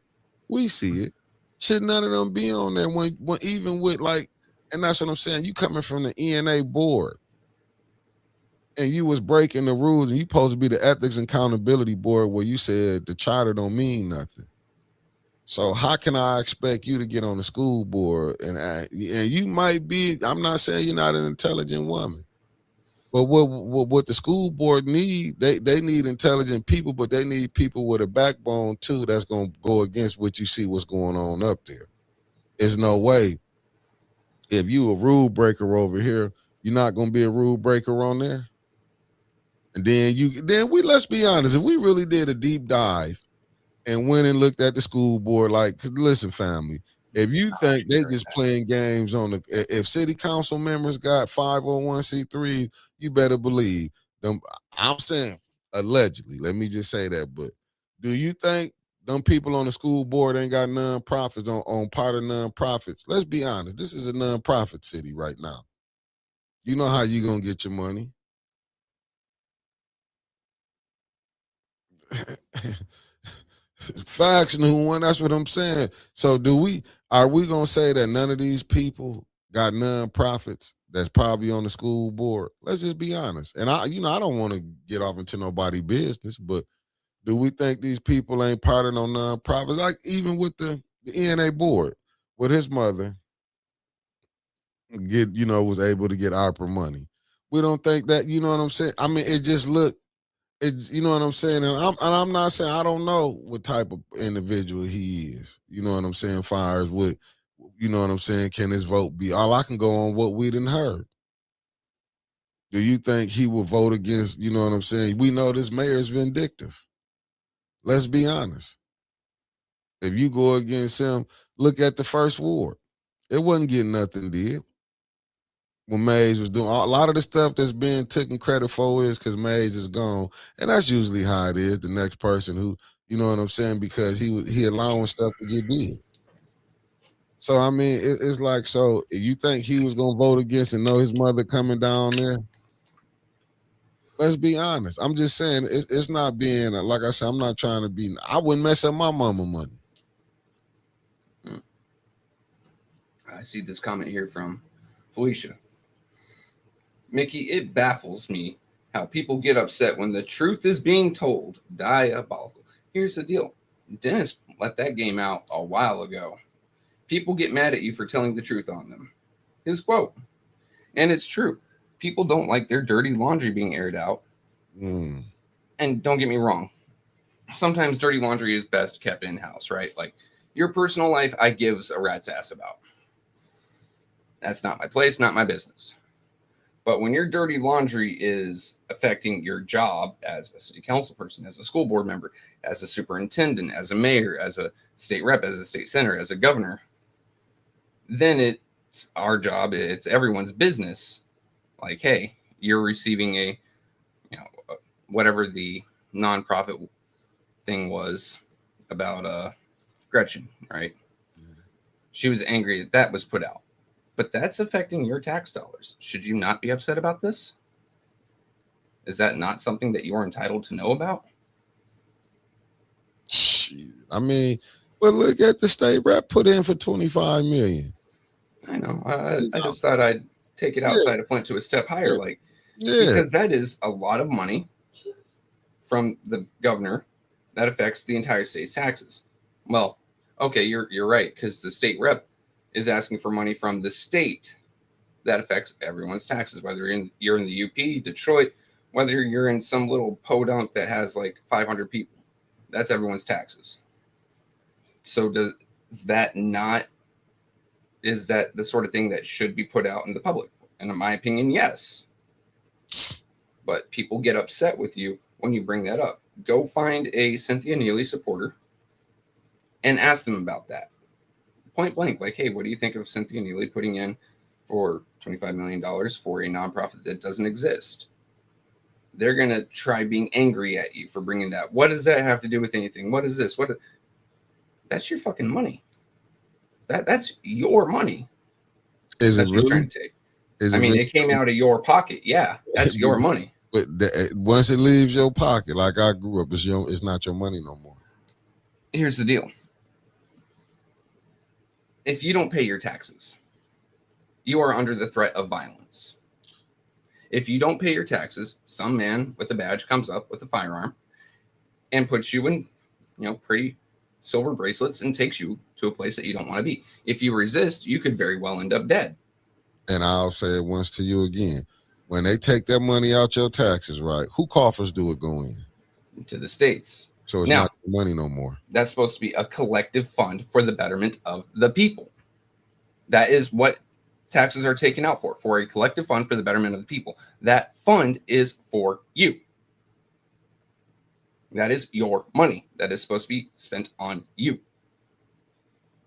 We see it. Should none of them be on there when even with, like, and that's what I'm saying. You coming from the ENA board and you was breaking the rules, and you supposed to be the ethics and accountability board where you said the charter don't mean nothing. So how can I expect you to get on the school board and you might be? I'm not saying you're not an intelligent woman, but what the school board need, they need intelligent people, but they need people with a backbone too that's gonna go against what you see what's going on up there. There's no way if you a rule breaker over here, you're not gonna be a rule breaker on there. And then we let's be honest, if we really did a deep dive and went and looked at the school board, like, listen, family, if you think they just playing games on if city council members got 501c3, you better believe them. I'm saying allegedly, let me just say that, but do you think them people on the school board ain't got nonprofits on part of nonprofits? Let's be honest, this is a nonprofit city right now. You know how you gonna get your money. Facts, new one. That's what I'm saying. So are we gonna say that none of these people got non-profits that's probably on the school board? Let's just be honest. And I don't want to get off into nobody business, but do we think these people ain't part of no non-profits? Like even with the ENA board, with his mother was able to get ARPA money. We don't think that, you know what I'm saying? I mean, it just looked you know what I'm saying? And I'm not saying I don't know what type of individual he is. You know what I'm saying? Fires with, you know what I'm saying? Can his vote be? All I can go on what we didn't heard. Do you think he will vote against? You know what I'm saying? We know this mayor is vindictive. Let's be honest. If you go against him, look at the first ward. It wasn't getting nothing did. When Mays was doing a lot of the stuff that's being taken credit for is because Mays is gone, and that's usually how it is. The next person who, you know what I'm saying, because he allowing stuff to get did. So I mean, it's like, so you think he was gonna vote against and know his mother coming down there? Let's be honest. I'm just saying it's not being like I said. I'm not trying to be. I wouldn't mess up my mama money. I see this comment here from Felicia. Mickey, it baffles me how people get upset when the truth is being told. Diabolical. Here's the deal. Dennis let that game out a while ago. People get mad at you for telling the truth on them. His quote. And it's true. People don't like their dirty laundry being aired out. And don't get me wrong. Sometimes dirty laundry is best kept in-house, right? Like, your personal life, I gives a rat's ass about. That's not my place, not my business. But when your dirty laundry is affecting your job as a city council person, as a school board member, as a superintendent, as a mayor, as a state rep, as a state senator, as a governor, then it's our job, it's everyone's business. Like, hey, you're receiving whatever the nonprofit thing was about Gretchen, right? She was angry that was put out. But that's affecting your tax dollars. Should you not be upset about this? Is that not something that you are entitled to know about? I mean, but look at the state rep put in for $25 million. I know. I just thought I'd take it outside of Flint to a step higher, because that is a lot of money from the governor that affects the entire state's taxes. Well, okay, you're right, because the state rep is asking for money from the state that affects everyone's taxes, whether you're in the UP, Detroit, whether you're in some little podunk that has like 500 people. That's everyone's taxes. So is that the sort of thing that should be put out in the public? And in my opinion, yes. But people get upset with you when you bring that up. Go find a Cynthia Neely supporter and ask them about that. Point blank, like, hey, what do you think of Cynthia Neely putting in for $25 million for a nonprofit that doesn't exist? They're going to try being angry at you for bringing that. What does that have to do with anything? What is this? That's your fucking money. That's your money. Is that's it really? Trying to take. It came out of your pocket. Yeah, that's your money. But once it leaves your pocket, like I grew up, it's not your money no more. Here's the deal. If you don't pay your taxes, you are under the threat of violence. If you don't pay your taxes, some man with a badge comes up with a firearm and puts you in, pretty silver bracelets and takes you to a place that you don't want to be. If you resist, you could very well end up dead. And I'll say it once to you again. When they take that money out your taxes, right, who coffers do it go in? To the states. So it's not your money no more. That's supposed to be a collective fund for the betterment of the people. That is what taxes are taken out for a collective fund for the betterment of the people. That fund is for you. That is your money. That is supposed to be spent on you.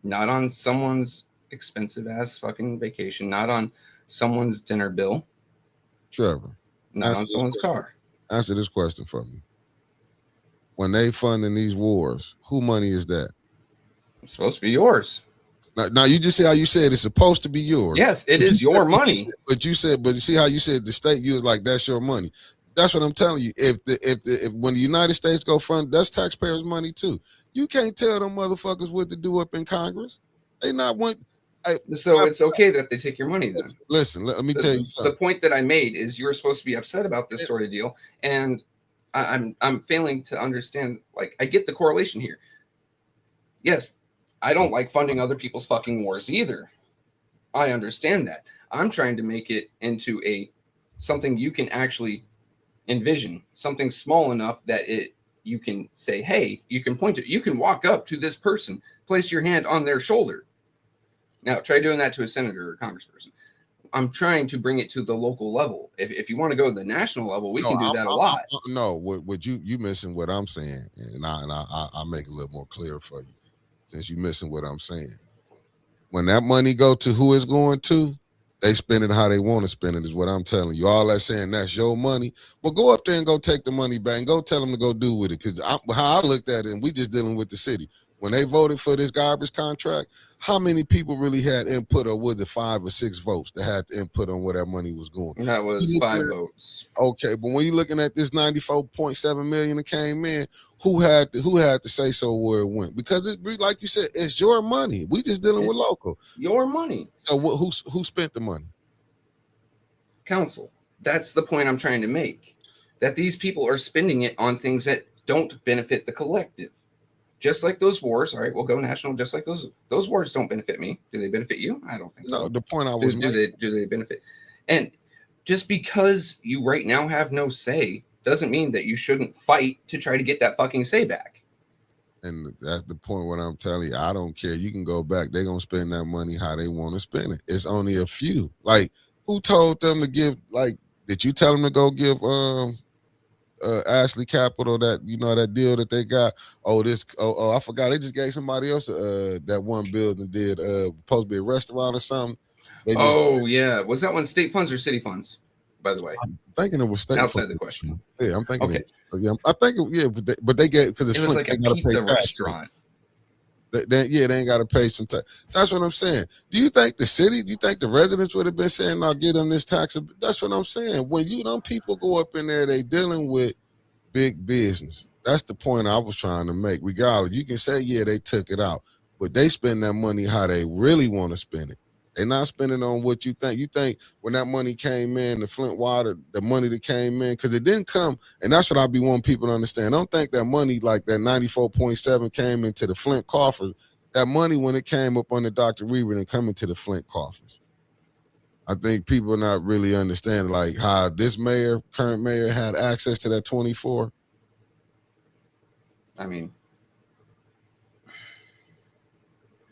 Not on someone's expensive ass fucking vacation. Not on someone's dinner bill. Trevor. Not on someone's car. Answer this question for me. When they funding these wars, who money is that? It's supposed to be yours. Now you just say how you said it's supposed to be yours. Yes, it is your money. But you see how you said the state, you was like, that's your money. That's what I'm telling you. If when the United States go fund, that's taxpayers' money too. You can't tell them motherfuckers what to do up in Congress. They not want. So it's okay that they take your money then. Listen, let me tell you something. The point that I made is you're supposed to be upset about this sort of deal, and I'm failing to understand. Like, I get the correlation here. Yes, I don't like funding other people's fucking wars either. I understand that. I'm trying to make it into something you can actually envision, something small enough that you can say, hey, you can point to, you can walk up to this person, place your hand on their shoulder. Now, try doing that to a senator or a congressperson. I'm trying to bring it to the local level. If you want to go to the national level, we can do that a lot. No, what you missing what I'm saying, and I'll make it a little more clear for you, since you missing what I'm saying. When that money go to who it's going to, they spend it how they want to spend it, is what I'm telling you. All that saying that's your money, well, go up there and go take the money back and go tell them to go do with it. Because how I looked at it, and we just dealing with the city. When they voted for this garbage contract, how many people really had input, or was it 5 or 6 votes that had input on where that money was going? That was 5 votes. Okay, but when you're looking at this 94.7 million that came in, who had to say so where it went? Because it, like you said, it's your money. We just dealing with local. Your money. So who spent the money? Council. That's the point I'm trying to make. That these people are spending it on things that don't benefit the collective. Just like those wars, all right, we'll go national. Just like those wars don't benefit me. Do they benefit you? I don't think so. No, the point I was making. Do they benefit? And just because you right now have no say doesn't mean that you shouldn't fight to try to get that fucking say back. And that's the point what I'm telling you. I don't care. You can go back. They're going to spend that money how they want to spend it. It's only a few. Like, who told them to give, like, did you tell them to go give Ashley Capital that, that deal that they got? I forgot. They just gave somebody else that one building did supposed to be a restaurant or something. Yeah. Was that one state funds or city funds, by the way? I'm thinking it was state outside funds. The question. Yeah, I'm thinking. Okay. I think but they get, because it was like a pizza restaurant. They ain't got to pay some tax. That's what I'm saying. Do you think the residents would have been saying, "I'll give them this tax"? That's what I'm saying. When them people go up in there, they dealing with big business. That's the point I was trying to make. Regardless, you can say, yeah, they took it out, but they spend that money how they really want to spend it. They're not spending on what you think. You think when that money came in, the Flint water, the money that came in, because it didn't come, and that's what I be wanting people to understand. I don't think that money, like that 94.7 came into the Flint coffers. That money, when it came up under Dr. Reaver, didn't come into the Flint coffers. I think people not really understand like how this current mayor, had access to that 24. I mean,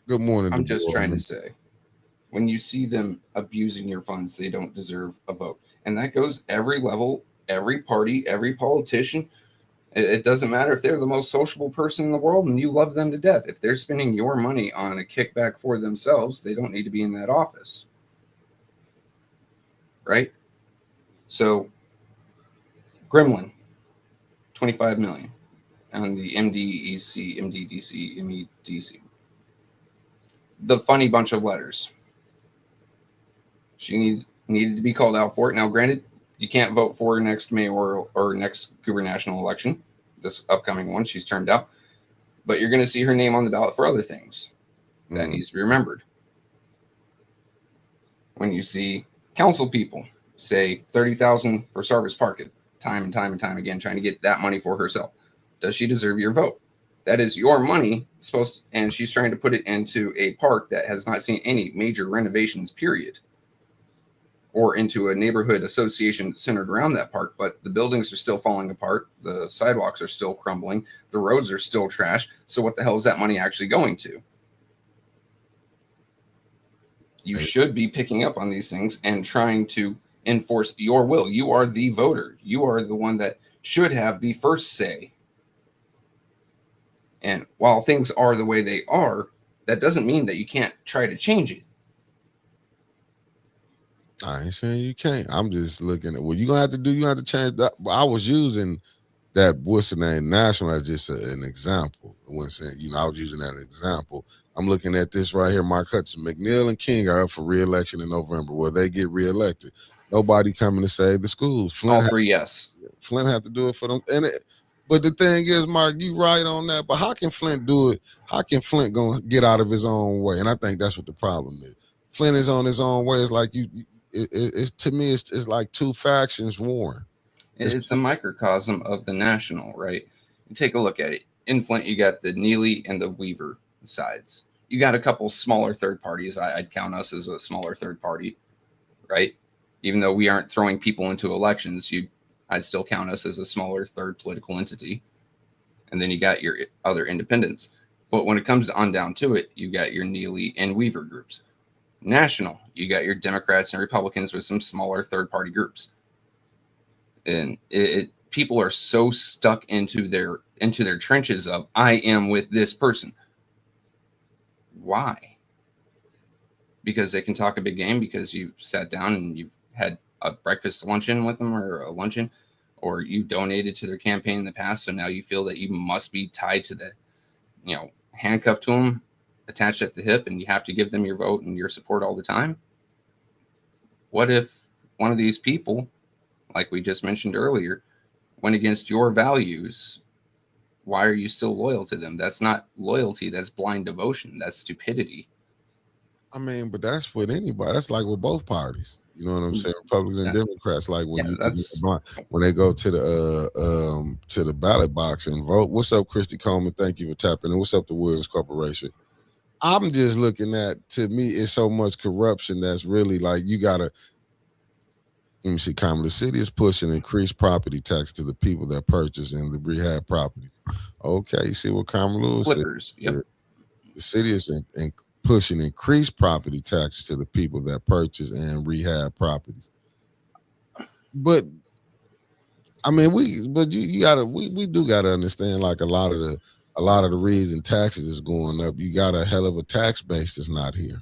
Good morning, I'm just trying to DeBoer. say, when you see them abusing your funds, they don't deserve a vote. And that goes every level, every party, every politician. It doesn't matter if they're the most sociable person in the world and you love them to death. If they're spending your money on a kickback for themselves, they don't need to be in that office. Right? So, Gremlin, 25 million on the MDEC, MDDC, MEDC. The funny bunch of letters. She needed to be called out for it. Now, granted, you can't vote for her next mayoral or next gubernatorial election, this upcoming one. She's turned out, but you're going to see her name on the ballot for other things. That needs to be remembered. When you see council people say $30,000 for Sarvis Park time and time and time again, trying to get that money for herself, does she deserve your vote? That is your money, and she's trying to put it into a park that has not seen any major renovations, period, or into a neighborhood association centered around that park, but the buildings are still falling apart, the sidewalks are still crumbling, the roads are still trash. So what the hell is that money actually going to? You should be picking up on these things and trying to enforce your will. You are the voter. You are the one that should have the first say. And while things are the way they are, that doesn't mean that you can't try to change it. I ain't saying you can't. I'm just looking at what you're gonna have to do. You have to change that. I was using that what's the name national as just an example. When saying, I was using that example. I'm looking at this right here. Mark Hudson, McNeil, and King are up for re-election in November. Will they get re-elected? Nobody coming to save the schools. All three, yes. Flint have to do it for them. But the thing is, Mark, you right on that. But how can Flint do it? How can Flint go get out of his own way? And I think that's what the problem is. Flint is on his own way. It's like it's to me, it's like two factions warring. It's a microcosm of the national, right? You take a look at it. In Flint, you got the Neely and the Weaver sides. You got a couple smaller third parties. I'd count us as a smaller third party, right? Even though we aren't throwing people into elections, I'd still count us as a smaller third political entity. And then you got your other independents. But when it comes on down to it, you got your Neely and Weaver groups. National, you got your Democrats and Republicans with some smaller third party groups. And people are so stuck into their trenches of I am with this person. Why? Because they can talk a big game, because you sat down and you've had a breakfast luncheon with them, or a luncheon, or you donated to their campaign in the past, so now you feel that you must be tied to the, handcuffed to them, attached at the hip, and you have to give them your vote and your support all the time. What if one of these people, like we just mentioned earlier, went against your values? Why are you still loyal to them? That's not loyalty. That's blind devotion. That's stupidity. I mean, but that's with anybody. That's like with both parties. You know what I'm saying? Republicans and Democrats. Like when when they go to the ballot box and vote. What's up, Christy Coleman? Thank you for tapping in. What's up, the Williams Corporation? I'm just looking at, to me, it's so much corruption that's really like you gotta. Let me see. The city is pushing increased property tax to the people that purchase and the rehab properties. Okay, you see what Carmen Lewis Flippers, said? yep. The city is pushing increased property taxes to the people that purchase and rehab properties. But I mean, we do gotta understand, like a lot of the reason taxes is going up. You got a hell of a tax base that's not here.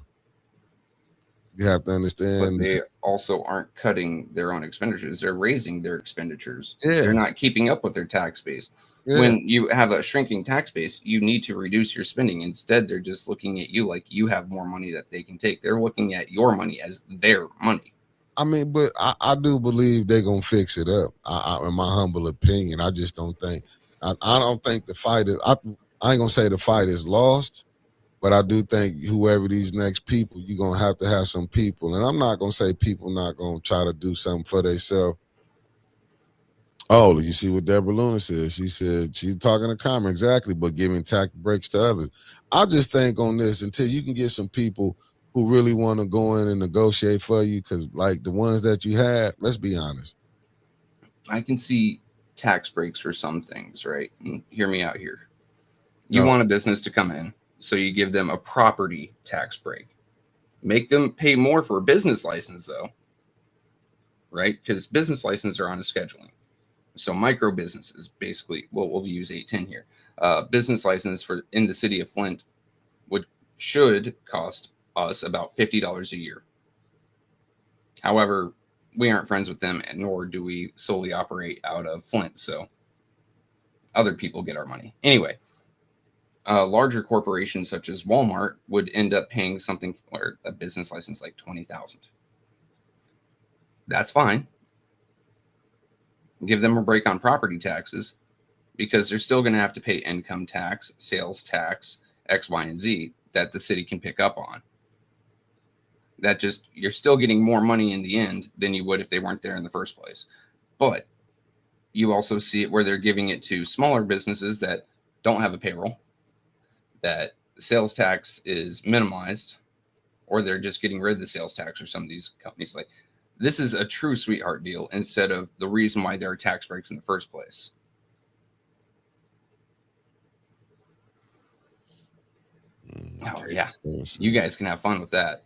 You have to understand. But they also aren't cutting their own expenditures. They're raising their expenditures. Yeah. They're not keeping up with their tax base. Yeah. When you have a shrinking tax base, you need to reduce your spending. Instead, they're just looking at you like you have more money that they can take. They're looking at your money as their money. I mean, but I do believe they're going to fix it up. In my humble opinion, I just don't think. I don't think the fight is. I ain't going to say the fight is lost. But I do think whoever these next people, you're going to have some people. And I'm not going to say people not going to try to do something for themselves. Oh, you see what Deborah Luna said? She said she's talking to Carmen, exactly, but giving tax breaks to others. I just think on this, until you can get some people who really want to go in and negotiate for you? Because like the ones that you had, let's be honest. I can see tax breaks for some things, right? And hear me out here. You No. want a business to come in, so you give them a property tax break. Make them pay more for a business license, though, right? Because business licenses are on a scheduling. So micro businesses, basically, we'll use 810 here. Business license for in the city of Flint should cost us about $50 a year. However, we aren't friends with them, nor do we solely operate out of Flint. So other people get our money. Anyway, larger corporations such as Walmart would end up paying something for a business license like $20,000. That's fine. Give them a break on property taxes because they're still going to have to pay income tax, sales tax, X, Y, and Z that the city can pick up on. That just, you're still getting more money in the end than you would if they weren't there in the first place. But you also see it where they're giving it to smaller businesses that don't have a payroll, that sales tax is minimized, or they're just getting rid of the sales tax, or some of these companies. Like, this is a true sweetheart deal instead of the reason why there are tax breaks in the first place. Oh, yeah. You guys can have fun with that.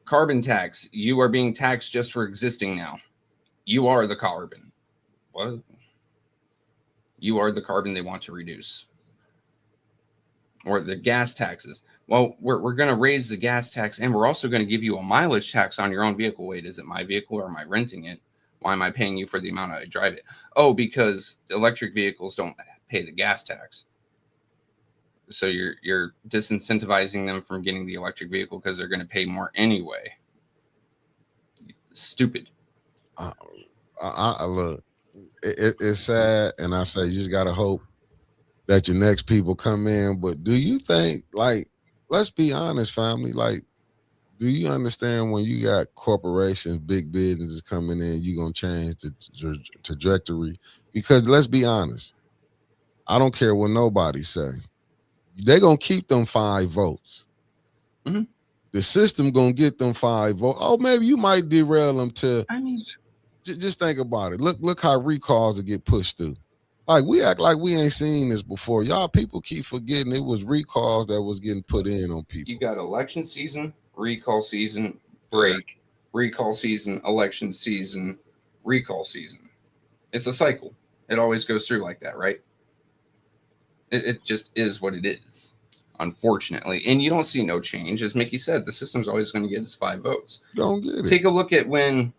Carbon tax. You are being taxed just for existing now. You are the carbon. What? You are the carbon they want to reduce. Or the gas taxes. Well, we're going to raise the gas tax, and we're also going to give you a mileage tax on your own vehicle. Wait, is it my vehicle or am I renting it? Why am I paying you for the amount I drive it? Oh, because electric vehicles don't pay the gas tax. So you're disincentivizing them from getting the electric vehicle because they're going to pay more anyway. Stupid. I look, it's sad, and I say you just gotta hope that your next people come in. But do you think, like, let's be honest, family, like, do you understand when you got corporations, big businesses coming in, you gonna change the trajectory? Because let's be honest, I don't care what nobody say. They're gonna keep them 5 votes. Mm-hmm. The system gonna get them 5 votes. Oh, maybe you might derail them to. I mean, just think about it. Look how recalls will get pushed through. Like, we act like we ain't seen this before. Y'all people keep forgetting it was recalls that was getting put in on people. You got election season, recall season, break, recall season, election season, recall season. It's a cycle. It always goes through like that, right? It just is what it is, unfortunately. And you don't see no change. As Mickey said, the system's always going to get its 5 votes. Don't get it. Take a look at when,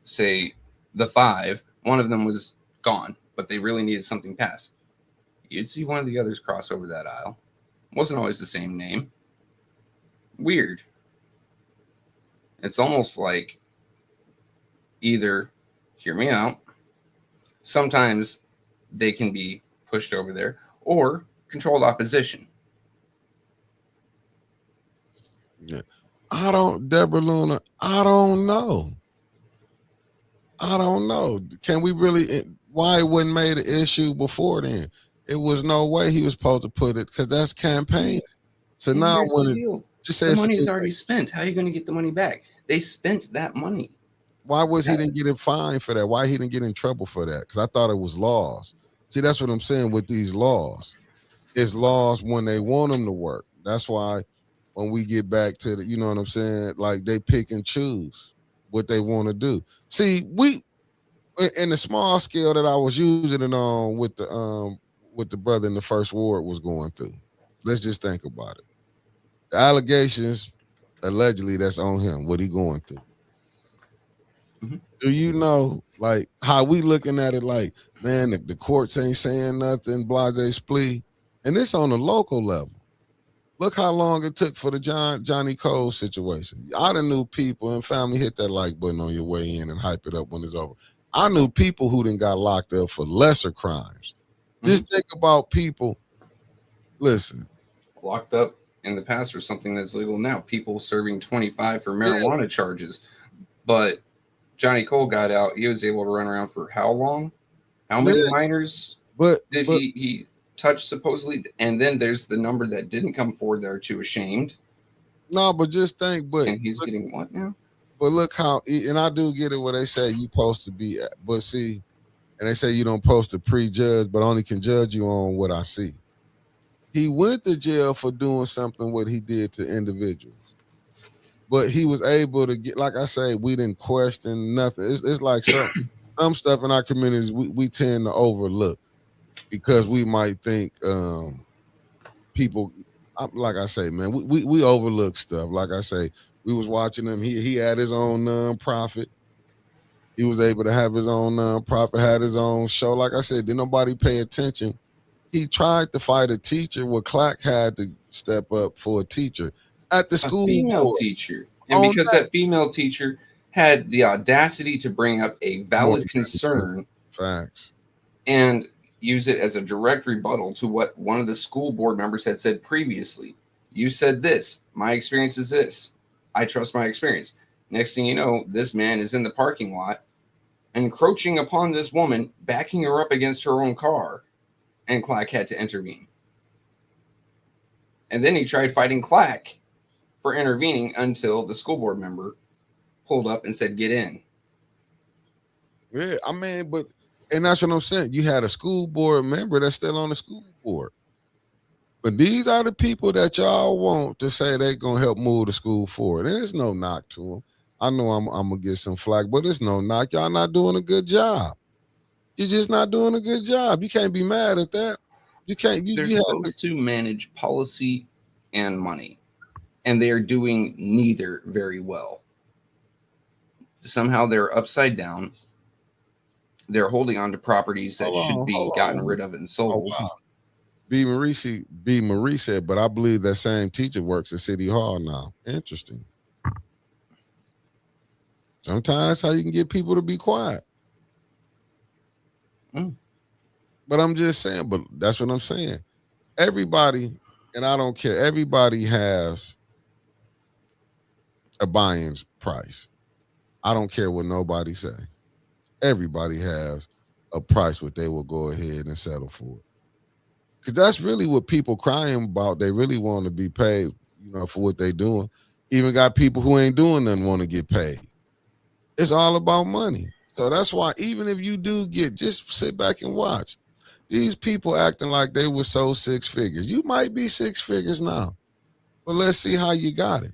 say, the 5, one of them was gone, but they really needed something passed. You'd see one of the others cross over that aisle. It wasn't always the same name. Weird. It's almost like either, hear me out, sometimes they can be pushed over there, or controlled opposition. Yeah. Deborah Luna, I don't know. Can we really, why it wasn't made an issue before then? It was no way he was supposed to put it, because that's campaigning. So and now when the deal. Just the money is already spent. How are you going to get the money back? They spent that money. Why was he didn't get in fined for that? Why he didn't get in trouble for that? Because I thought it was laws. See, that's what I'm saying with these laws. It's laws when they want them to work. That's why when we get back to the, you know what I'm saying? Like, they pick and choose what they want to do. See, we in the small scale that I was using it on with the brother in the first ward was going through. Let's just think about it. The allegations, allegedly, that's on him, what he going through. Mm-hmm. Do you know, like, how we looking at it like, man, the courts ain't saying nothing, blase splee, and it's on a local level. Look how long it took for the Johnny Cole situation. I done knew people, and family, hit that like button on your way in and hype it up when it's over. I knew people who done got locked up for lesser crimes. Mm-hmm. Just think about people, listen. Locked up in the past for something that's legal now. People serving 25 for marijuana charges. But Johnny Cole got out. He was able to run around for how long? How many minors did he touch supposedly? And then there's the number that didn't come forward that are too ashamed. No, but just think, And he's getting what now? but look how, and I do get it where they say you supposed to be at, but see, and they say you don't supposed to prejudge, but only can judge you on what I see. He went to jail for doing something what he did to individuals, but he was able to get, like I say, we didn't question nothing. It's like some stuff in our communities we tend to overlook because we might think people, like I say, man, we overlook stuff. Like I say, we was watching him. He had his own nonprofit. He was able to have his own nonprofit, had his own show. Like I said, did nobody pay attention? He tried to fight a teacher where Clack had to step up for a teacher at the school female board. teacher. And because that female teacher had the audacity to bring up a valid concern. Facts. And use it as a direct rebuttal to what one of the school board members had said previously. You said this. My experience is this. I trust my experience. Next thing you know, this man is in the parking lot encroaching upon this woman, backing her up against her own car, and Clack had to intervene. And then he tried fighting Clack for intervening until the school board member pulled up and said, get in. Yeah, I mean, but, and that's what I'm saying. You had a school board member that's still on the school board. But these are the people that y'all want to say they're going to help move the school forward. And there's no knock to them. I know I'm going to get some flack, but there's no knock. Y'all not doing a good job. You're just not doing a good job. You can't be mad at that. You can't. They're supposed to manage policy and money, and they are doing neither very well. Somehow they're upside down. They're holding on to properties that should be gotten rid of and sold. Oh, wow. B. Marie said, but I believe that same teacher works at City Hall now. Interesting. Sometimes that's how you can get people to be quiet. But I'm just saying, but that's what I'm saying. Everybody, and I don't care, everybody has a buy-in price. I don't care what nobody say. Everybody has a price what they will go ahead and settle for. Because that's really what people crying about. They really want to be paid, for what they doing. Even got people who ain't doing nothing want to get paid. It's all about money. So that's why even if you do just sit back and watch. These people acting like they were so 6 figures. You might be 6 figures now, but let's see how you got it.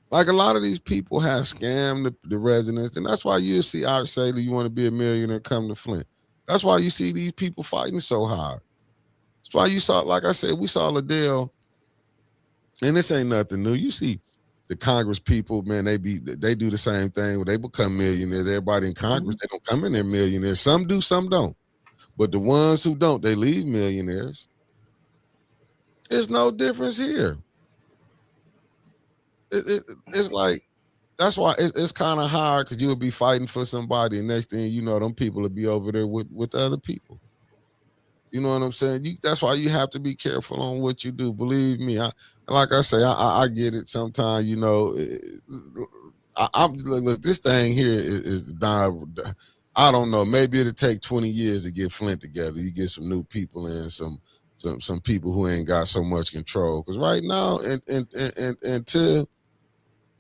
Like a lot of these people have scammed the residents, and that's why you see Art Saley, you want to be a millionaire, come to Flint. That's why you see these people fighting so hard. That's why you saw, like I said, we saw Liddell, and this ain't nothing new. You see the Congress people, man, they do the same thing. They become millionaires. Everybody in Congress, they don't come in there millionaires. Some do, some don't. But the ones who don't, they leave millionaires. There's no difference here. It's like, that's why it's kind of hard, because you would be fighting for somebody, and next thing you know, them people will be over there with other people. You know what I'm saying? That's why you have to be careful on what you do. Believe me, like I say, I get it. Sometimes, look, this thing here is I don't know. Maybe it'll take 20 years to get Flint together. You get some new people in, some people who ain't got so much control. Because right now, until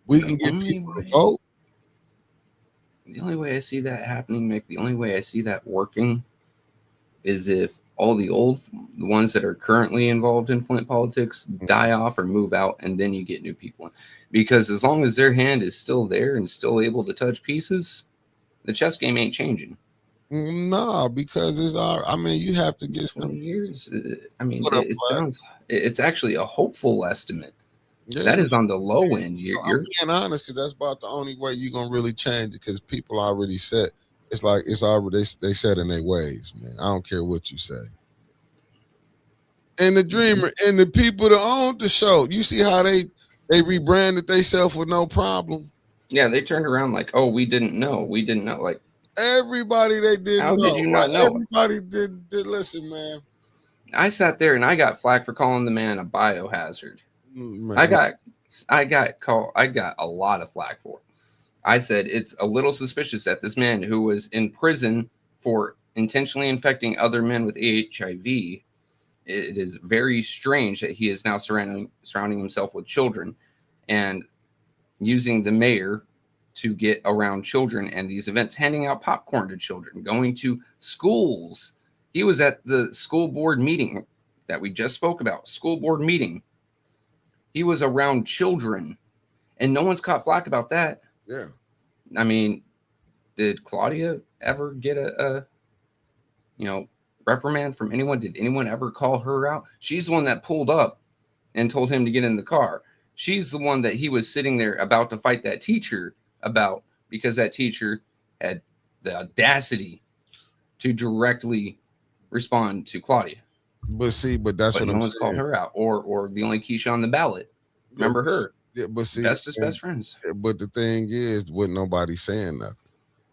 we can get people to vote. The only way I see that happening, Mick, the only way I see that working is if all the ones that are currently involved in Flint politics die off or move out, and then you get new people in. Because as long as their hand is still there and still able to touch pieces, the chess game ain't changing. No, because you have to get some years. It's actually a hopeful estimate. Yeah. That is on the low end. I'm being honest, because that's about the only way you're gonna really change it, because people already set. It's like it's already they set in their ways, man. I don't care what you say. And the Dreamer and the people that own the show, you see how they rebranded themselves with no problem. Yeah, they turned around like, oh, we didn't know. Like everybody they did. How did you not know? Everybody did listen, man. I sat there and I got flack for calling the man a biohazard. Man, I got a lot of flack for it. I said it's a little suspicious that this man who was in prison for intentionally infecting other men with HIV It is very strange that he is now surrounding himself with children and using the mayor to get around children and these events, handing out popcorn to children, going to schools. He was at the school board meeting that we just spoke about, school board meeting. He was around children, and no one's caught flack about that. Yeah. I mean, did Claudia ever get a reprimand from anyone? Did anyone ever call her out? She's the one that pulled up and told him to get in the car. She's the one that he was sitting there about to fight that teacher about, because that teacher had the audacity to directly respond to Claudia. But see, but that's what no I'm one's saying. called her out, or the only Keisha on the ballot. Remember her? Yeah, but see, bestest best friends. But the thing is, with nobody saying nothing.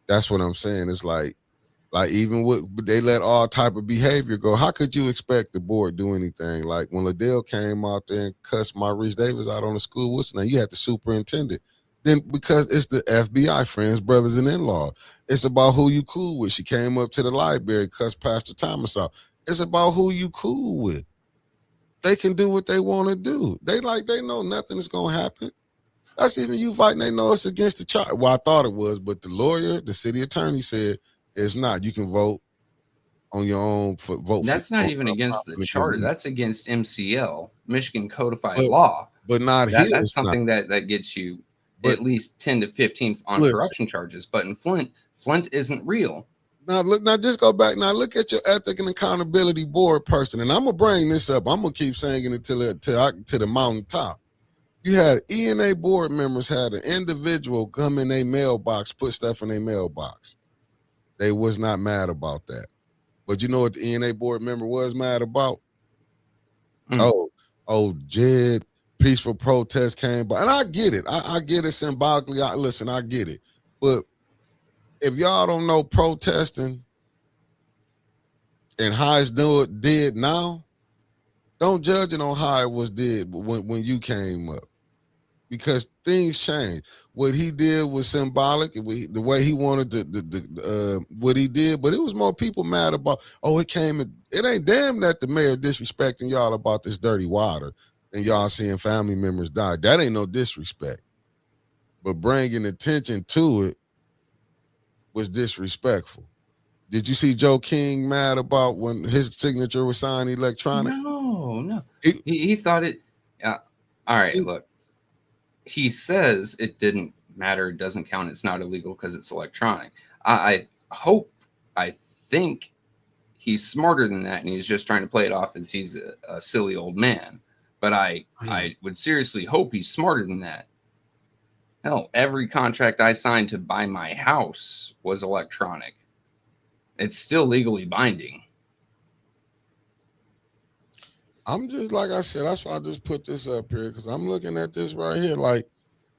That's what I'm saying. It's like even with they let all type of behavior go. How could you expect the board do anything? Like when Liddell came out there and cussed Maurice Davis out on the school whistle, now you had the superintendent. Then because it's the FBI, friends, brothers, and in-laws. It's about who you cool with. She came up to the library, cussed Pastor Thomas out. It's about who you cool with. They can do what they want to do. They know nothing is gonna happen. That's even you fighting. They know it's against the charter. Well, I thought it was, but the lawyer, the city attorney said it's not. You can vote on your own. Vote. That's not even against the charter. That's against MCL, Michigan Codified Law. But not here. That's something that gets you at least 10 to 15 on corruption charges. But in Flint isn't real. Now just go back. Now look at your ethic and accountability board person. And I'm gonna bring this up. I'm gonna keep saying it to the mountaintop. You had ENA board members had an individual come in their mailbox, put stuff in their mailbox. They was not mad about that. But you know what the ENA board member was mad about? Jed, peaceful protest came by. And I get it. I get it symbolically. I get it. But if y'all don't know protesting and how it's did now, don't judge it on how it was did when you came up. Because things change. What he did was symbolic. The way he wanted to, what he did, but it was more people mad about. It ain't damn that the mayor disrespecting y'all about this dirty water and y'all seeing family members die. That ain't no disrespect. But bringing attention to it was disrespectful. Did you see Joe King mad about when his signature was signed electronic? No. He thought it. All right, look. He says it didn't matter. It doesn't count. It's not illegal because it's electronic. I think he's smarter than that, and he's just trying to play it off as he's a silly old man. But I would seriously hope he's smarter than that. Hell, every contract I signed to buy my house was electronic. It's still legally binding. I'm just, like I said, that's why I just put this up here, because I'm looking at this right here. Like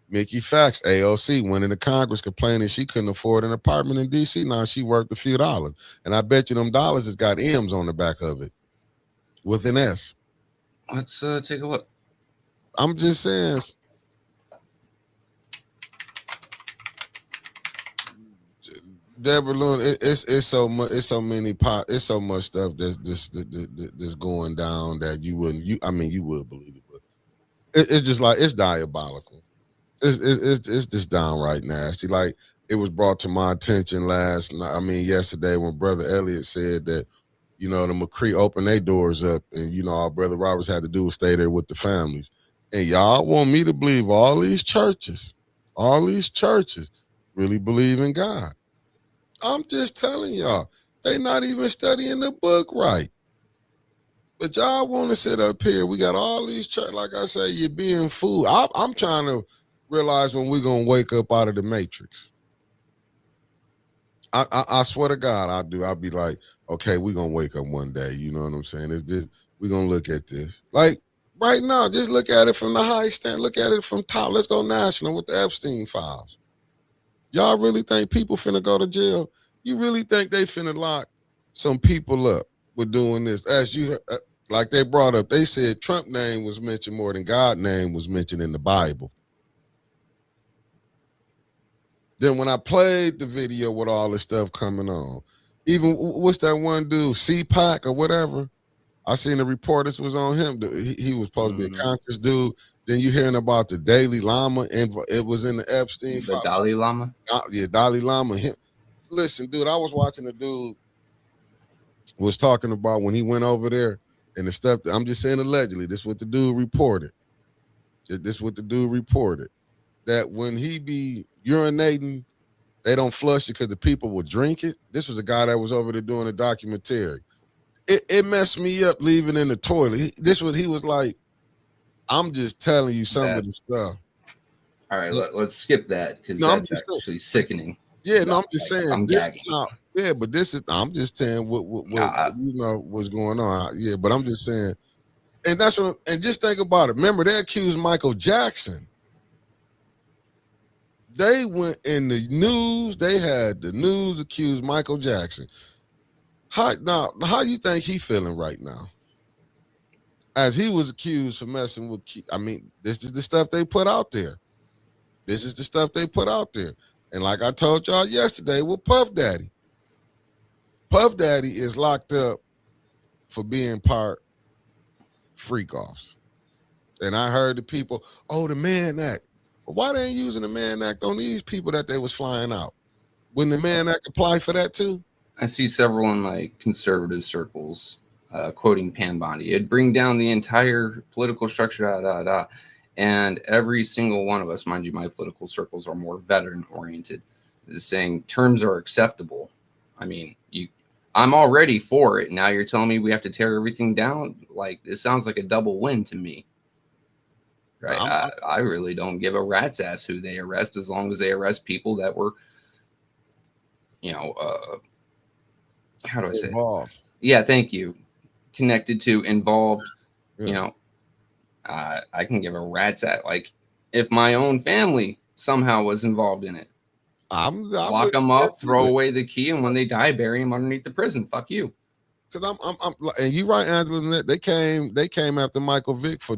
Mickey Fax, AOC, went into Congress complaining she couldn't afford an apartment in D.C. Now she worth a few dollars. And I bet you them dollars has got M's on the back of it with an S. Let's take a look. I'm just saying. Deborah Lewin, it's so much, it's so much stuff that's going down that you would believe it, but it's just like, it's diabolical. It's just downright nasty. Like, it was brought to my attention yesterday when Brother Elliott said that, the McCree opened their doors up, and our Brother Roberts had to do was stay there with the families. And y'all want me to believe all these churches really believe in God. I'm just telling y'all, they not even studying the book right. But y'all want to sit up here. We got all these church, like I say, you're being fooled. I'm trying to realize when we're going to wake up out of the matrix. I swear to God, I do. I'll be like, okay, we're going to wake up one day. You know what I'm saying? It's this, we're going to look at this. Like, right now, just look at it from the high stand. Look at it from top. Let's go national with the Epstein files. Y'all really think people finna go to jail? You really think they finna lock some people up with doing this? As you, like they brought up, they said Trump name was mentioned more than God name was mentioned in the Bible. Then when I played the video with all this stuff coming on, even what's that one dude, CPAC or whatever, I seen the reporters was on him. He was supposed to be a conscious dude. Then you hearing about the Dalai Lama, and it was in the Epstein The file. Dalai Lama? Yeah, Dalai Lama. Listen, dude, I was watching a dude was talking about when he went over there and the stuff. I'm just saying allegedly. This is what the dude reported. This is what the dude reported. That when he be urinating, they don't flush it because the people will drink it. This was a guy that was over there doing a documentary. It messed me up leaving in the toilet. He was like, I'm just telling you some of the stuff. All right, let's skip that because that's actually sickening. Yeah, no, I'm just saying I'm this is not, yeah, but this is I'm just saying what you know what's going on. Yeah, but I'm just saying, and that's what and just think about it. Remember, they accused Michael Jackson. They went in the news, they had the news accused Michael Jackson. How you think he feeling right now? As he was accused for messing with, I mean, this is the stuff they put out there. This is the stuff they put out there. And like I told y'all yesterday with Puff Daddy. Puff Daddy is locked up for being part freak-offs. And I heard the people, the Mann Act. But why they ain't using the Mann Act on these people that they was flying out? Wouldn't the Mann Act apply for that too? I see several in like conservative circles quoting Pam Bondi. It'd bring down the entire political structure, And every single one of us, mind you, my political circles are more veteran-oriented, is saying terms are acceptable. I mean, I'm already for it. Now you're telling me we have to tear everything down? Like, it sounds like a double win to me. Right? I really don't give a rat's ass who they arrest as long as they arrest people that were, how do I say involved? Yeah, thank you. Connected to, involved, I can give a rat's ass. Like, if my own family somehow was involved in it, I'm lock them up, throw away the key, and when they die, bury them underneath the prison. Fuck you. Because I'm and you right, Angela. They came after Michael Vick for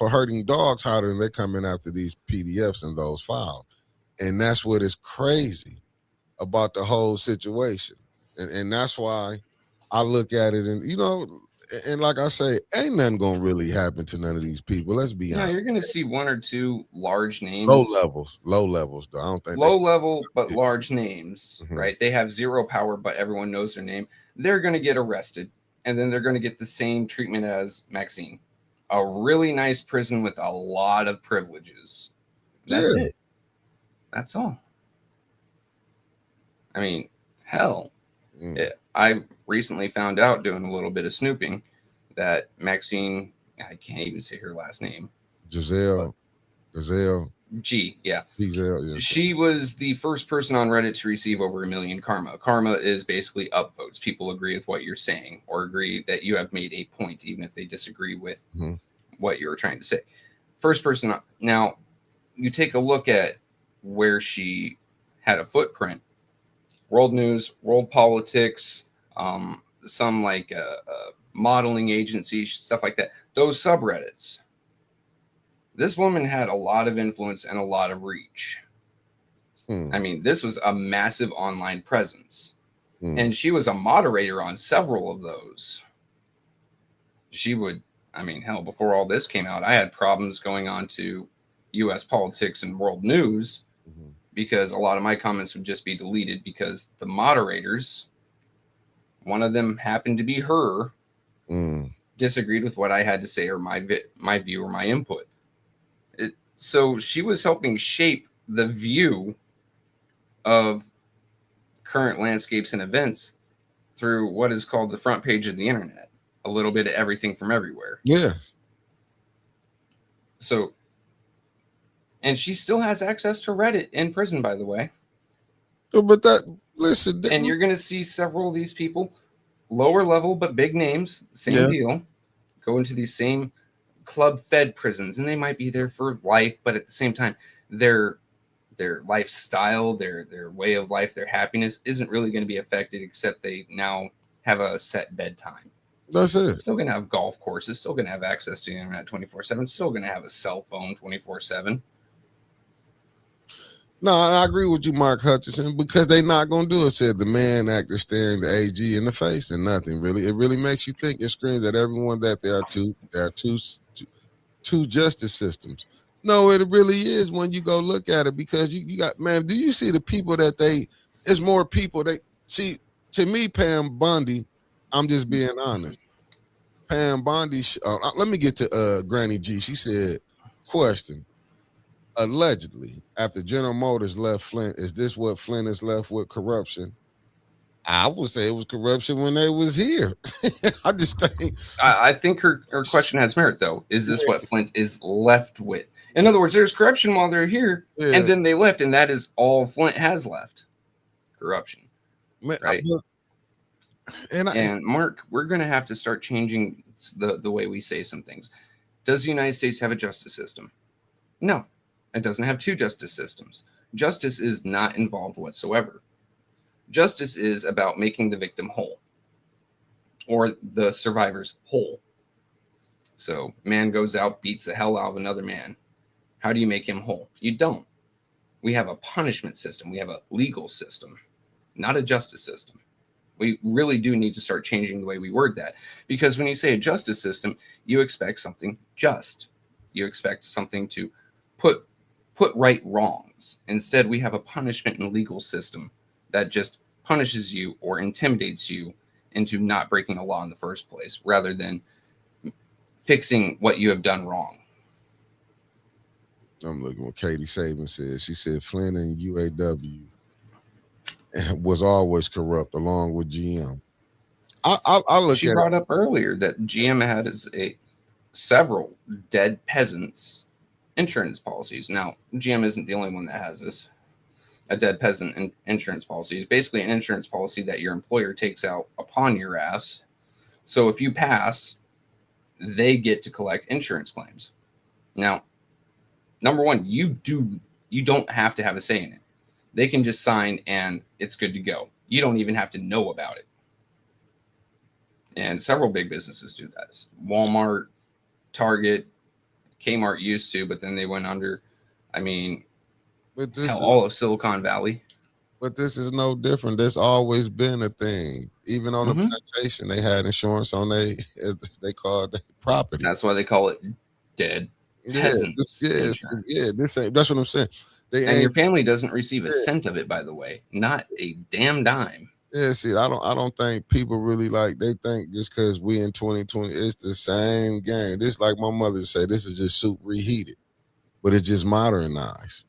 hurting dogs harder than they're coming after these PDFs and those files, and that's what is crazy about the whole situation, and that's why I look at it and and like I say, ain't nothing gonna really happen to none of these people. Let's be honest. You're gonna see one or two large names, low levels though. I don't think low level, but large names, right? They have zero power, but everyone knows their name. They're gonna get arrested, and then they're gonna get the same treatment as Maxine, a really nice prison with a lot of privileges. That's it. That's all. I mean, hell. I recently found out doing a little bit of snooping that Maxine, I can't even say her last name. Gazelle. G, yeah. Giselle, yeah. She was the first person on Reddit to receive over 1 million karma. Karma is basically upvotes. People agree with what you're saying or agree that you have made a point, even if they disagree with what you're trying to say. First person. Now, you take a look at where she had a footprint. World News, World Politics, some like modeling agencies, stuff like that. Those subreddits. This woman had a lot of influence and a lot of reach. I mean, this was a massive online presence. And she was a moderator on several of those. She would, I mean, hell, before all this came out, I had problems going on to U.S. politics and world news because a lot of my comments would just be deleted because the moderators, one of them happened to be her, disagreed with what I had to say or my view or my input. So she was helping shape the view of current landscapes and events through what is called the front page of the internet. A little bit of everything from everywhere. Yeah. So, and she still has access to Reddit in prison, by the way. But listen. And you're going to see several of these people, lower level but big names, same deal, go into these same club-fed prisons, and they might be there for life, but at the same time, their lifestyle, their way of life, their happiness isn't really going to be affected, except they now have a set bedtime. That's it. Still going to have golf courses, still going to have access to the internet 24/7, still going to have a cell phone 24/7. No, I agree with you, Mark Hutchinson, because they not gonna do it. Said the man actor staring the AG in the face and nothing really. It really makes you think. It screams at everyone that there are two justice systems. No, it really is when you go look at it because you got man. Do you see the people that they? It's more people they see. To me, Pam Bundy. I'm just being honest. Pam Bondi. Let me get to Granny G. She said, "Question: Allegedly, after General Motors left Flint, is this what Flint is left with? Corruption? I would say it was corruption when they was here. I just think. I think her question has merit, though. Is this what Flint is left with? In other words, there's corruption while they're here, and then they left, and that is all Flint has left. Corruption. Man, right? And Mark, we're going to have to start changing the way we say some things. Does the United States have a justice system? No, it doesn't have two justice systems. Justice is not involved whatsoever. Justice is about making the victim whole or the survivors whole. So man goes out, beats the hell out of another man. How do you make him whole? You don't. We have a punishment system. We have a legal system, not a justice system. We really do need to start changing the way we word that, because when you say a justice system, you expect something just. You expect something to put right wrongs. Instead, we have a punishment and legal system that just punishes you or intimidates you into not breaking a law in the first place, rather than fixing what you have done wrong. I'm looking what Katie Saban said. She said Flint and UAW was always corrupt, along with GM. I look. She brought up earlier that GM had several dead peasants insurance policies. Now, GM isn't the only one that has this. A dead peasant insurance policy is basically an insurance policy that your employer takes out upon your ass. So if you pass, they get to collect insurance claims. Now, number one, you don't have to have a say in it. They can just sign and it's good to go. You don't even have to know about it. And several big businesses do that. Walmart, Target, Kmart used to, but then they went under. I mean, all of Silicon Valley. But this is no different. There's always been a thing. Even on the plantation, they had insurance on they called the property. That's why they call it dead peasants. This ain't. That's what I'm saying. And your family doesn't receive a cent of it, by the way, not a damn dime. Yeah, see, I don't think people really they think just because we in 2020, it's the same game. This, like my mother said, this is just soup reheated, but it's just modernized.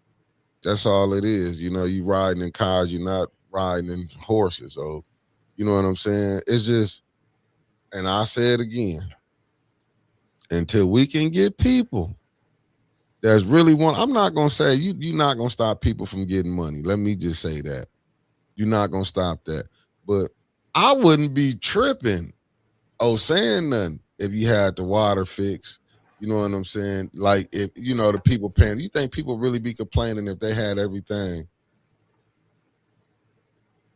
That's all it is. You know, you riding in cars, you're not riding in horses. So, you know what I'm saying? It's just, and I say it again, until we can get people that's really I'm not going to say you're not going to stop people from getting money. Let me just say that. You're not going to stop that. But I wouldn't be tripping saying nothing if you had the water fixed. You know what I'm saying? Like, if, the people paying. You think people really be complaining if they had everything?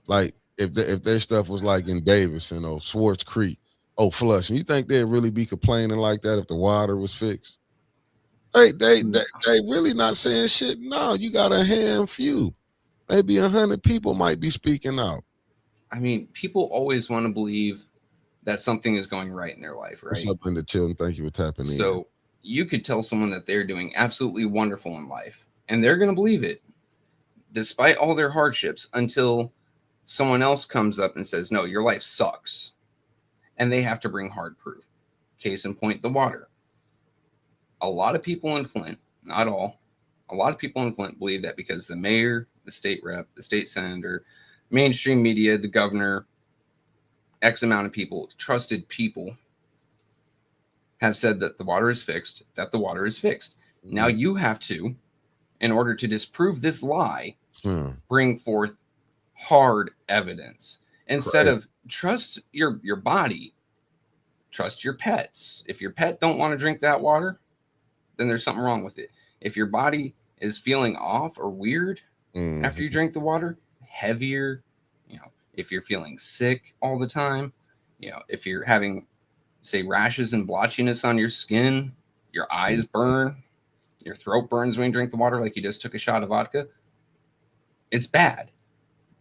Like, if their stuff was like in Davidson or Swartz Creek, Flushing, you think they'd really be complaining like that if the water was fixed? They really not saying shit. No, you got a few. Maybe 100 people might be speaking out. I mean, people always want to believe that something is going right in their life, right? Something to chill, and thank you for tapping in. So you could tell someone that they're doing absolutely wonderful in life, and they're going to believe it, despite all their hardships, until someone else comes up and says, no, your life sucks. And they have to bring hard proof. Case in point, the water. A lot of people in Flint, not all, a lot of people in Flint believe that because the mayor, the state rep, the state senator, mainstream media, the governor, X amount of people, trusted people, have said that the water is fixed, that the water is fixed. Now you have to, in order to disprove this lie, bring forth hard evidence. Instead of trust your body, trust your pets. If your pet don't want to drink that water, then there's something wrong with it. If your body is feeling off or weird after you drink the water, heavier, if you're feeling sick all the time, if you're having, say, rashes and blotchiness on your skin, your eyes burn, your throat burns when you drink the water like you just took a shot of vodka, It's bad.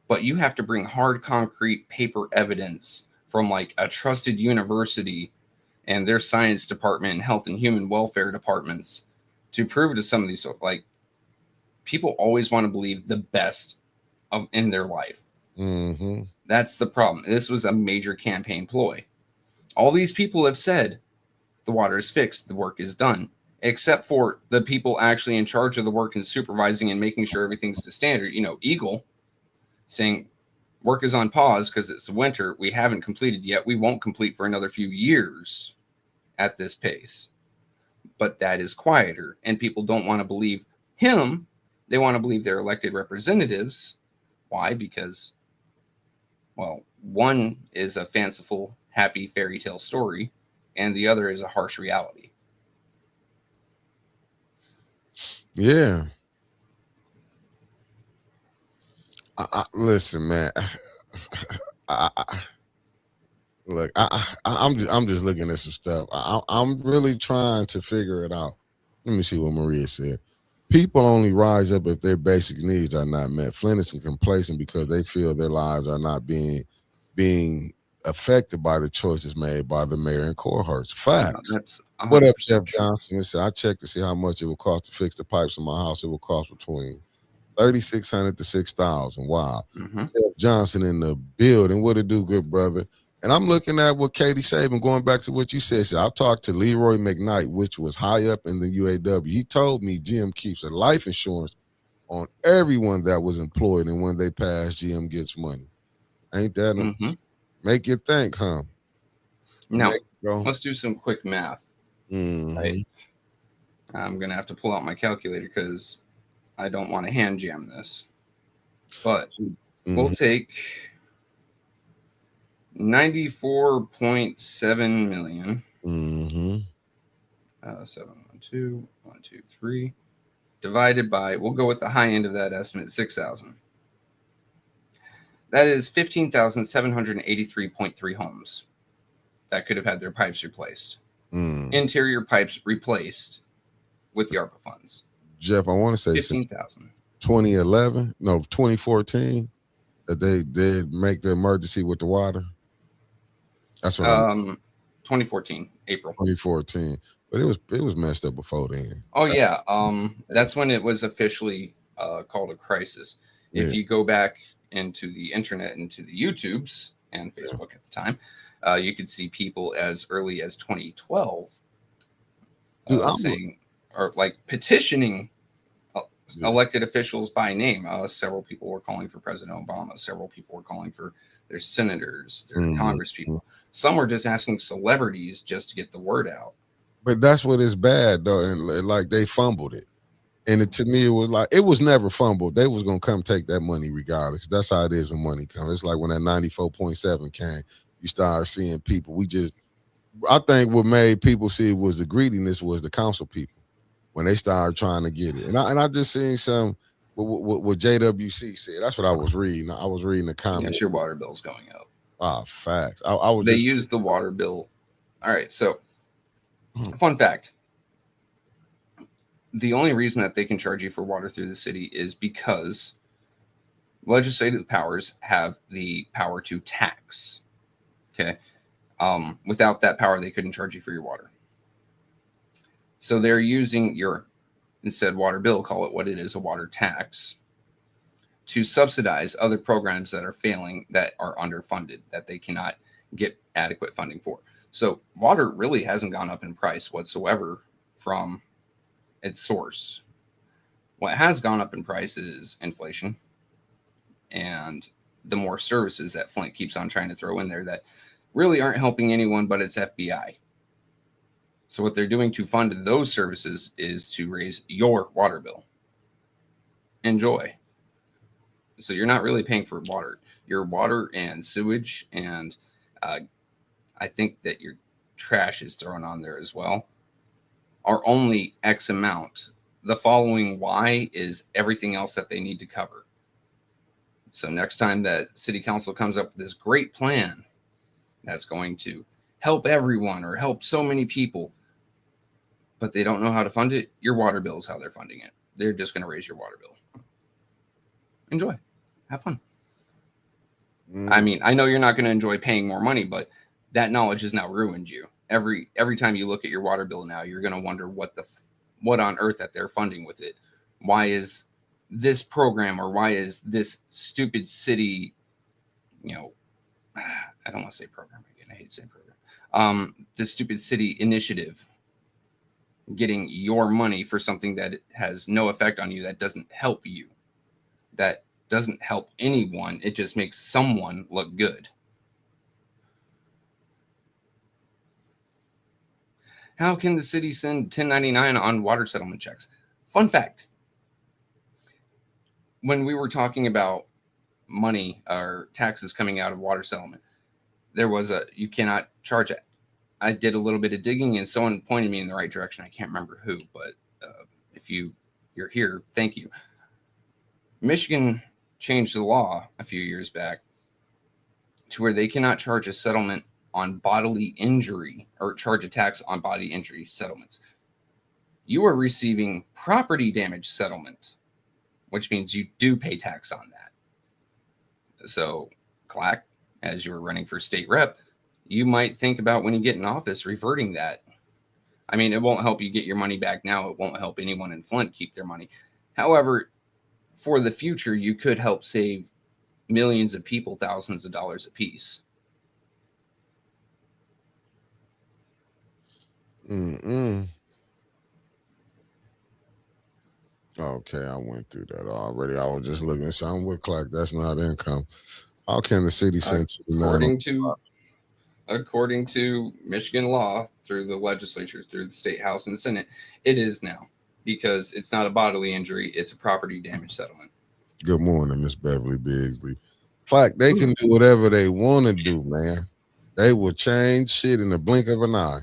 But you have to bring hard concrete paper evidence from like a trusted university and their science department and health and human welfare departments to prove to some of these, like, people always want to believe the best of in their life. Mm-hmm. That's the problem. This was a major campaign ploy. All these people have said the water is fixed, the work is done, except for the people actually in charge of the work and supervising and making sure everything's to standard. You know, Eagle saying work is on pause because it's winter. We haven't completed yet. We won't complete for another few years at this pace. But that is quieter, and people don't want to believe him. They want to believe their elected representatives. Why? Because, well, one is a fanciful, happy fairy tale story, and the other is a harsh reality. Yeah. Listen, man. Look, I'm just looking at some stuff. I'm really trying to figure it out. Let me see what Maria said. People only rise up if their basic needs are not met. Flint is complacent because they feel their lives are not being affected by the choices made by the mayor and cohorts. Facts. That's What up, Jeff true. Johnson? He said, I checked to see how much it would cost to fix the pipes in my house. It will cost between $3,600 to $6,000. Wow. Mm-hmm. Jeff Johnson in the building. What it do, good brother? And I'm looking at what Katie Saban, going back to what you said. So I've talked to Leroy McKnight, which was high up in the UAW. He told me GM keeps a life insurance on everyone that was employed, and when they pass, GM gets money. Ain't that make you think, huh? Now, let's do some quick math. Mm-hmm. Right? I'm going to have to pull out my calculator because I don't want to hand jam this. But we'll take 94.7 million. 712,123 divided by, we'll go with the high end of that estimate, 6,000. That is 15,783.3 homes that could have had their pipes replaced. Interior pipes replaced with the ARPA funds. Jeff, I want to say 15,000. 2014, that they did make the emergency with the water. That's what 2014, April. 2014. But it was messed up before then. Oh, yeah. That's when it was officially called a crisis. If you go back into the internet, into the YouTubes and Facebook at the time, you could see people as early as 2012 saying, or like petitioning elected officials by name. Several people were calling for President Obama. Several people were calling for their senators, their Congress people. Some were just asking celebrities just to get the word out. But that's what is bad, though. And like they fumbled it. And to me, it was like, it was never fumbled. They was going to come take that money regardless. That's how it is when money comes. It's like when that 94.7 came, you start seeing people. I think what made people see it was the greediness was the council people when they started trying to get it. And I just seen some, what JWC said. That's what I was reading. I was reading the comments. Yes, your water bill's going up. Ah, facts. They use the water bill. All right, so fun fact. The only reason that they can charge you for water through the city is because legislative powers have the power to tax. Okay. Without that power, they couldn't charge you for your water. So they're using your, instead water bill, call it what it is, a water tax, to subsidize other programs that are failing, that are underfunded, that they cannot get adequate funding for. So water really hasn't gone up in price whatsoever from its source. What has gone up in price is inflation and the more services that Flint keeps on trying to throw in there that really aren't helping anyone but its FBI. So what they're doing to fund those services is to raise your water bill. Enjoy. So you're not really paying for water. Your water and sewage, and I think that your trash is thrown on there as well, are only X amount. The following Y is everything else that they need to cover. So next time that city council comes up with this great plan that's going to help everyone or help so many people, but they don't know how to fund it, your water bill is how they're funding it. They're just going to raise your water bill. Enjoy. Have fun. Mm. I mean, I know you're not going to enjoy paying more money, but that knowledge has now ruined you. Every time you look at your water bill now, you're going to wonder what on earth that they're funding with it. Why is this program, or why is this stupid city, you know, I don't want to say program again. I hate saying program. This stupid city initiative getting your money for something that has no effect on you, that doesn't help you, that doesn't help anyone. It just makes someone look good. How can the city send 1099 on water settlement checks? Fun fact. When we were talking about money or taxes coming out of water settlement, there was you cannot charge it. I did a little bit of digging and someone pointed me in the right direction. I can't remember who, but if you're here, thank you. Michigan changed the law a few years back to where they cannot charge a settlement on bodily injury or charge a tax on bodily injury settlements. You are receiving property damage settlement, which means you do pay tax on that. So, Clack, as you're running for state rep, you might think about when you get in office reverting that. I mean, it won't help you get your money back now. It won't help anyone in Flint keep their money. However, for the future, you could help save millions of people thousands of dollars apiece. Okay, I went through that already. I was just looking at something with Clark. That's not income. How can the city send according to Michigan law, through the legislature, through the state house and the Senate, it is now, because it's not a bodily injury, it's a property damage settlement. Good morning, Miss Beverly Bigsley. Clark, they can do whatever they want to do, man. They will change shit in the blink of an eye.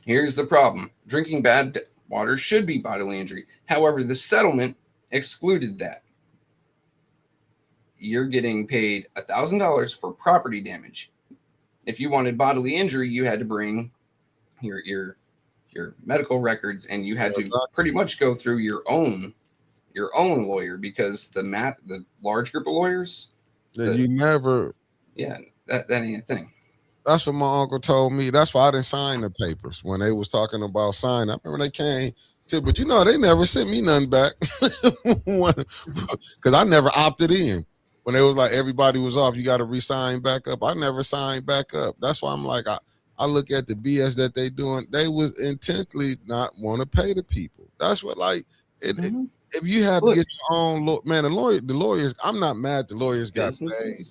Here's the problem. Drinking bad water should be bodily injury. However, the settlement excluded that. You're getting paid $1,000 for property damage. If you wanted bodily injury, you had to bring your medical records, and you had to pretty much go through your own lawyer, because the large group of lawyers, that that ain't a thing. That's what my uncle told me. That's why I didn't sign the papers when they was talking about signing. I remember they came to, but they never sent me nothing back because I never opted in. When they was like, everybody was off, you got to re-sign back up. I never signed back up. That's why I'm like, I look at the BS that they doing. They was intently not want to pay the people. That's what, like, if you have to get your own man, the lawyers. I'm not mad. The lawyers got paid.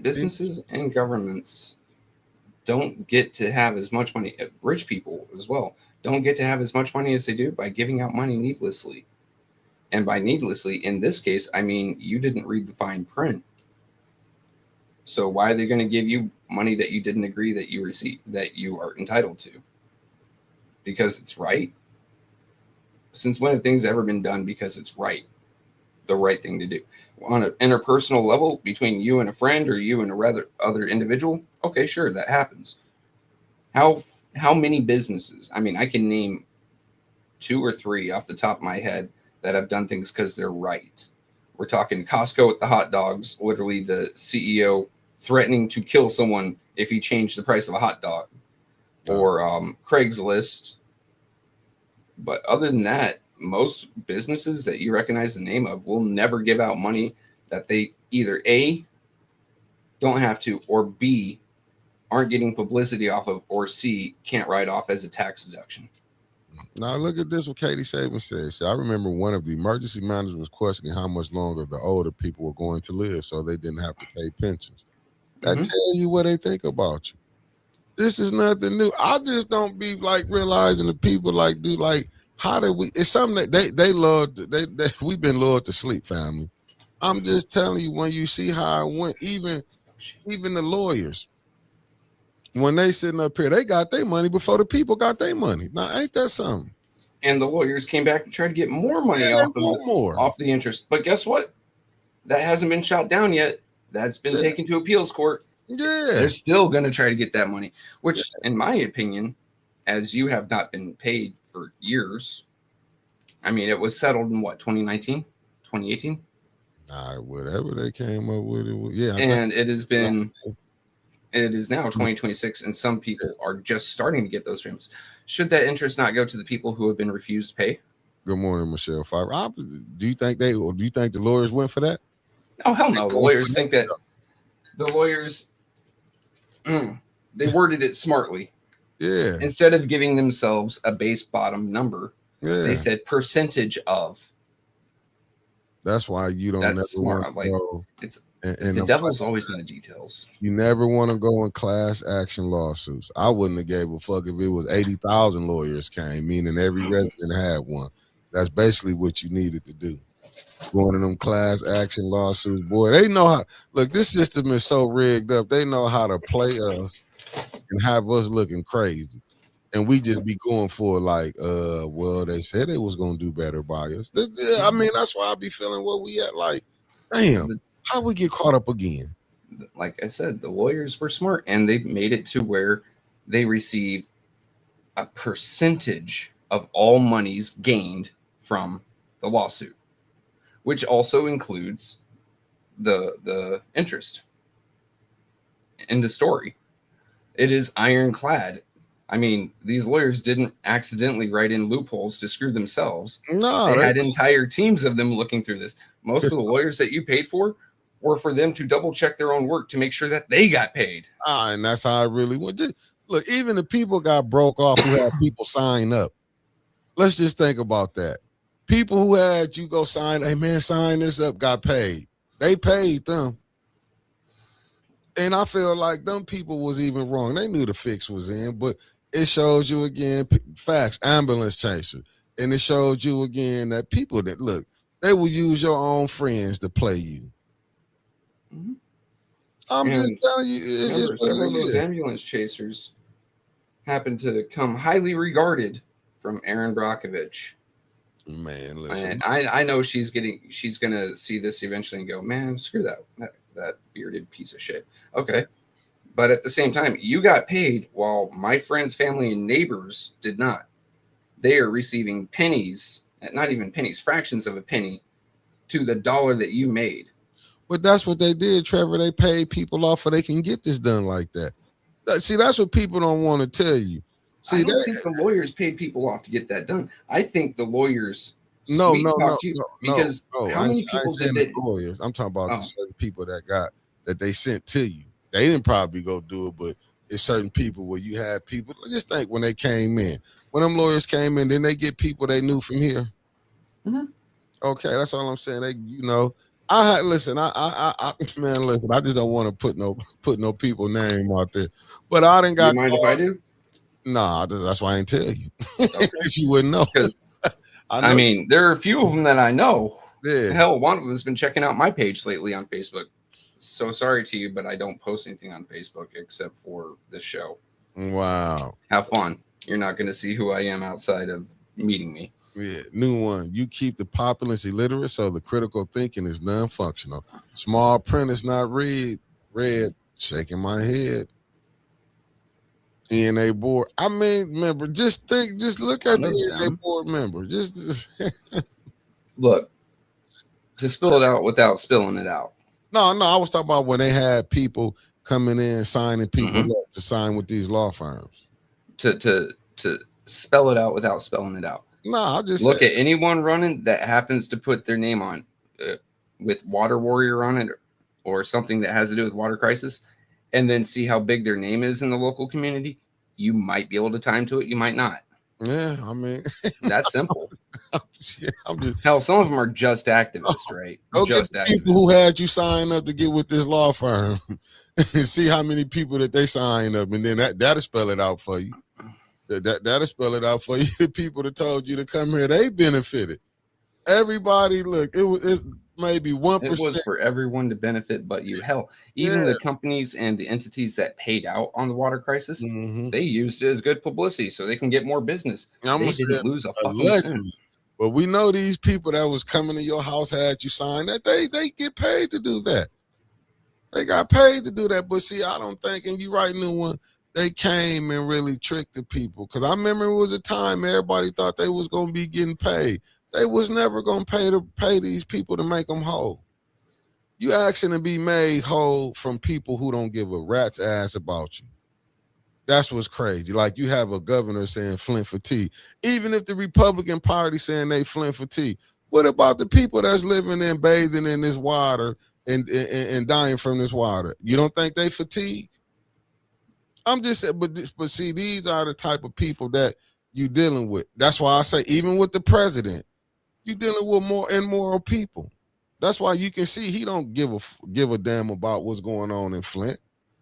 Businesses and governments don't get to have as much money. Rich people as well don't get to have as much money as they do by giving out money needlessly. And by needlessly, in this case, I mean, you didn't read the fine print. So why are they going to give you money that you didn't agree that you received, that you are entitled to? Because it's right? Since when have things ever been done because it's right? The right thing to do. On an interpersonal level between you and a friend, or you and a other individual, okay, sure, that happens. How many businesses? I mean, I can name 2 or 3 off the top of my head that have done things because they're right. We're talking Costco with the hot dogs, literally the CEO threatening to kill someone if he changed the price of a hot dog, or Craigslist. But other than that, most businesses that you recognize the name of will never give out money that they either A, don't have to, or B, aren't getting publicity off of, or C, can't write off as a tax deduction. Now look at this, what Katie Saban says. I remember one of the emergency managers was questioning how much longer the older people were going to live so they didn't have to pay pensions. That tell you what they think about you. This is nothing new. I just don't be like realizing the people like do like, how did we, it's something that they love, we've been lured to sleep, family. I'm just telling you, when you see how it went, even the lawyers, when they sitting up here, they got their money before the people got their money. Now, ain't that something? And the lawyers came back to try to get more money off the interest. But guess what? That hasn't been shot down yet. That's been taken to appeals court. Yeah. They're still going to try to get that money, which, in my opinion, as you have not been paid for years, I mean, it was settled in what, 2019, 2018? All right, whatever they came up with, yeah. And it has been, it is now 2026, and some people are just starting to get those payments. Should that interest not go to the people who have been refused pay? Good morning, Michelle Pfeiffer. Do you think the lawyers went for that? Oh, hell no. The lawyers think that the lawyers, they worded it smartly. Yeah. Instead of giving themselves a base bottom number, they said percentage of. That's why you don't never want to go. It's and the devil's always in the details. You never want to go in class action lawsuits. I wouldn't have gave a fuck if it was 80,000 lawyers came, meaning every resident had one. That's basically what you needed to do. Going in them class action lawsuits, boy, they know how. Look, this system is so rigged up. They know how to play us and have us looking crazy. And we just be going for like, well, they said they was gonna do better by us. I mean, that's why I be feeling where we at. Like, damn, how we get caught up again? Like I said, the lawyers were smart, and they made it to where they receive a percentage of all monies gained from the lawsuit, which also includes the interest. In the story, it is ironclad. I mean, these lawyers didn't accidentally write in loopholes to screw themselves. No, they had entire teams of them looking through this. Most of the lawyers that you paid for were for them to double check their own work to make sure that they got paid. And that's how I really went. Look, even the people got broke off who had people sign up. Let's just think about that. People who had you go sign, hey man, sign this up, got paid. They paid them. And I feel like them people was even wrong. They knew the fix was in, but it shows you again, facts, ambulance chaser. And it showed you again that people that look, they will use your own friends to play you. Mm-hmm. I'm just telling you, it's just several of those ambulance chasers happen to come highly regarded from Erin Brockovich. Man, listen. And I know she's gonna see this eventually and go, man, screw that bearded piece of shit. Okay. But at the same time, you got paid while my friends, family, and neighbors did not. They are receiving pennies, not even pennies, fractions of a penny to the dollar that you made. But that's what they did, Trevor. They paid people off so they can get this done like that. See, that's what people don't want to tell you. See, I don't think the lawyers paid people off to get that done. I think the lawyers no. Because how many people did they? Lawyers. I'm talking about the certain people that they sent to you. They didn't probably go do it, but it's certain people where you had people. Just think when they came in, when them lawyers came in, then they get people they knew from here. Mm-hmm. Okay, that's all I'm saying. They, listen. I listen. I just don't want to put no people name out there. But I didn't got. You mind if I do? Nah, that's why I didn't tell you. Okay. You wouldn't know. Because I mean, there are a few of them that I know. Yeah. Hell, one of them has been checking out my page lately on Facebook. So sorry to you, but I don't post anything on Facebook except for this show. Wow. Have fun. You're not going to see who I am outside of meeting me. Yeah. New one. You keep the populace illiterate, so the critical thinking is non-functional. Small print is not read. Red. Shaking my head. ENA board. I mean, remember, just look at the ENA board member. Just look. To spill it out without spilling it out. No, I was talking about when they had people coming in signing people up to sign with these law firms. To spell it out without spelling it out. No, I just look at anyone running that happens to put their name on with Water Warrior on it or something that has to do with water crisis, and then see how big their name is in the local community. You might be able to time to it. You might not. Yeah, I mean, that's simple. I'm just, hell, some of them are just activists, right? Just people who had you sign up to get with this law firm and see how many people that they sign up, and then that'll spell it out for you. That'll spell it out for you. The people that told you to come here, they benefited. Everybody, look, it maybe 1%. It was for everyone to benefit, but you. Hell, even the companies and the entities that paid out on the water crisis, they used it as good publicity so they can get more business. They didn't lose a fucking cent. But we know these people that was coming to your house had you sign that. They get paid to do that. They got paid to do that. But see, I don't think, and you right, New One, they came and really tricked the people. Because I remember it was a time everybody thought they was going to be getting paid. They was never going to pay these people to make them whole. You asking to be made whole from people who don't give a rat's ass about you. That's what's crazy. Like you have a governor saying Flint for tea. Even if the Republican Party saying they Flint for tea, what about the people that's living and bathing in this water and dying from this water? You don't think they fatigue? I'm just saying, but see, these are the type of people that you dealing with. That's why I say, even with the president, you dealing with more immoral people. That's why you can see he don't give a damn about what's going on in Flint.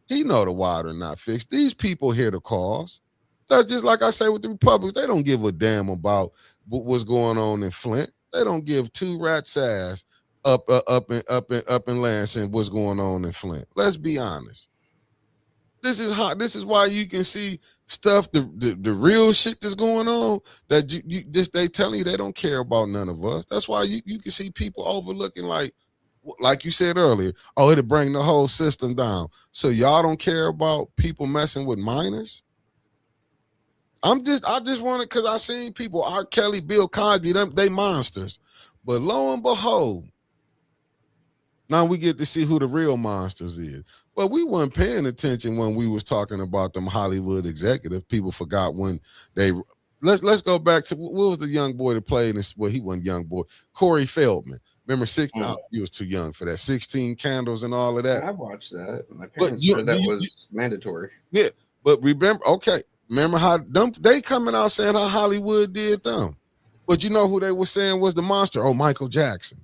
He know the water not fixed. These people hear the cause. That's just like I say with the Republicans. They don't give a damn about what's going on in Flint. They don't give two rats ass up in Lansing what's going on in Flint. Let's be honest. This is hot. This is why you can see stuff, the real shit that's going on that you they telling you they don't care about none of us. That's why you can see people overlooking like you said earlier, oh, it'll bring the whole system down. So y'all don't care about people messing with minors? I just wanted, because I seen people, R. Kelly, Bill Cosby, they monsters. But lo and behold, now we get to see who the real monsters is. But we weren't paying attention when we was talking about them Hollywood executives. People forgot when they let's go back to what was the young boy that played in this? Well, he wasn't young boy. Corey Feldman. Remember 16? Oh, he was too young for that. 16 Candles and all of that. I watched that. My parents said that was mandatory. Yeah, but remember, okay, remember how they coming out saying how Hollywood did them. But you know who they were saying was the monster? Oh, Michael Jackson.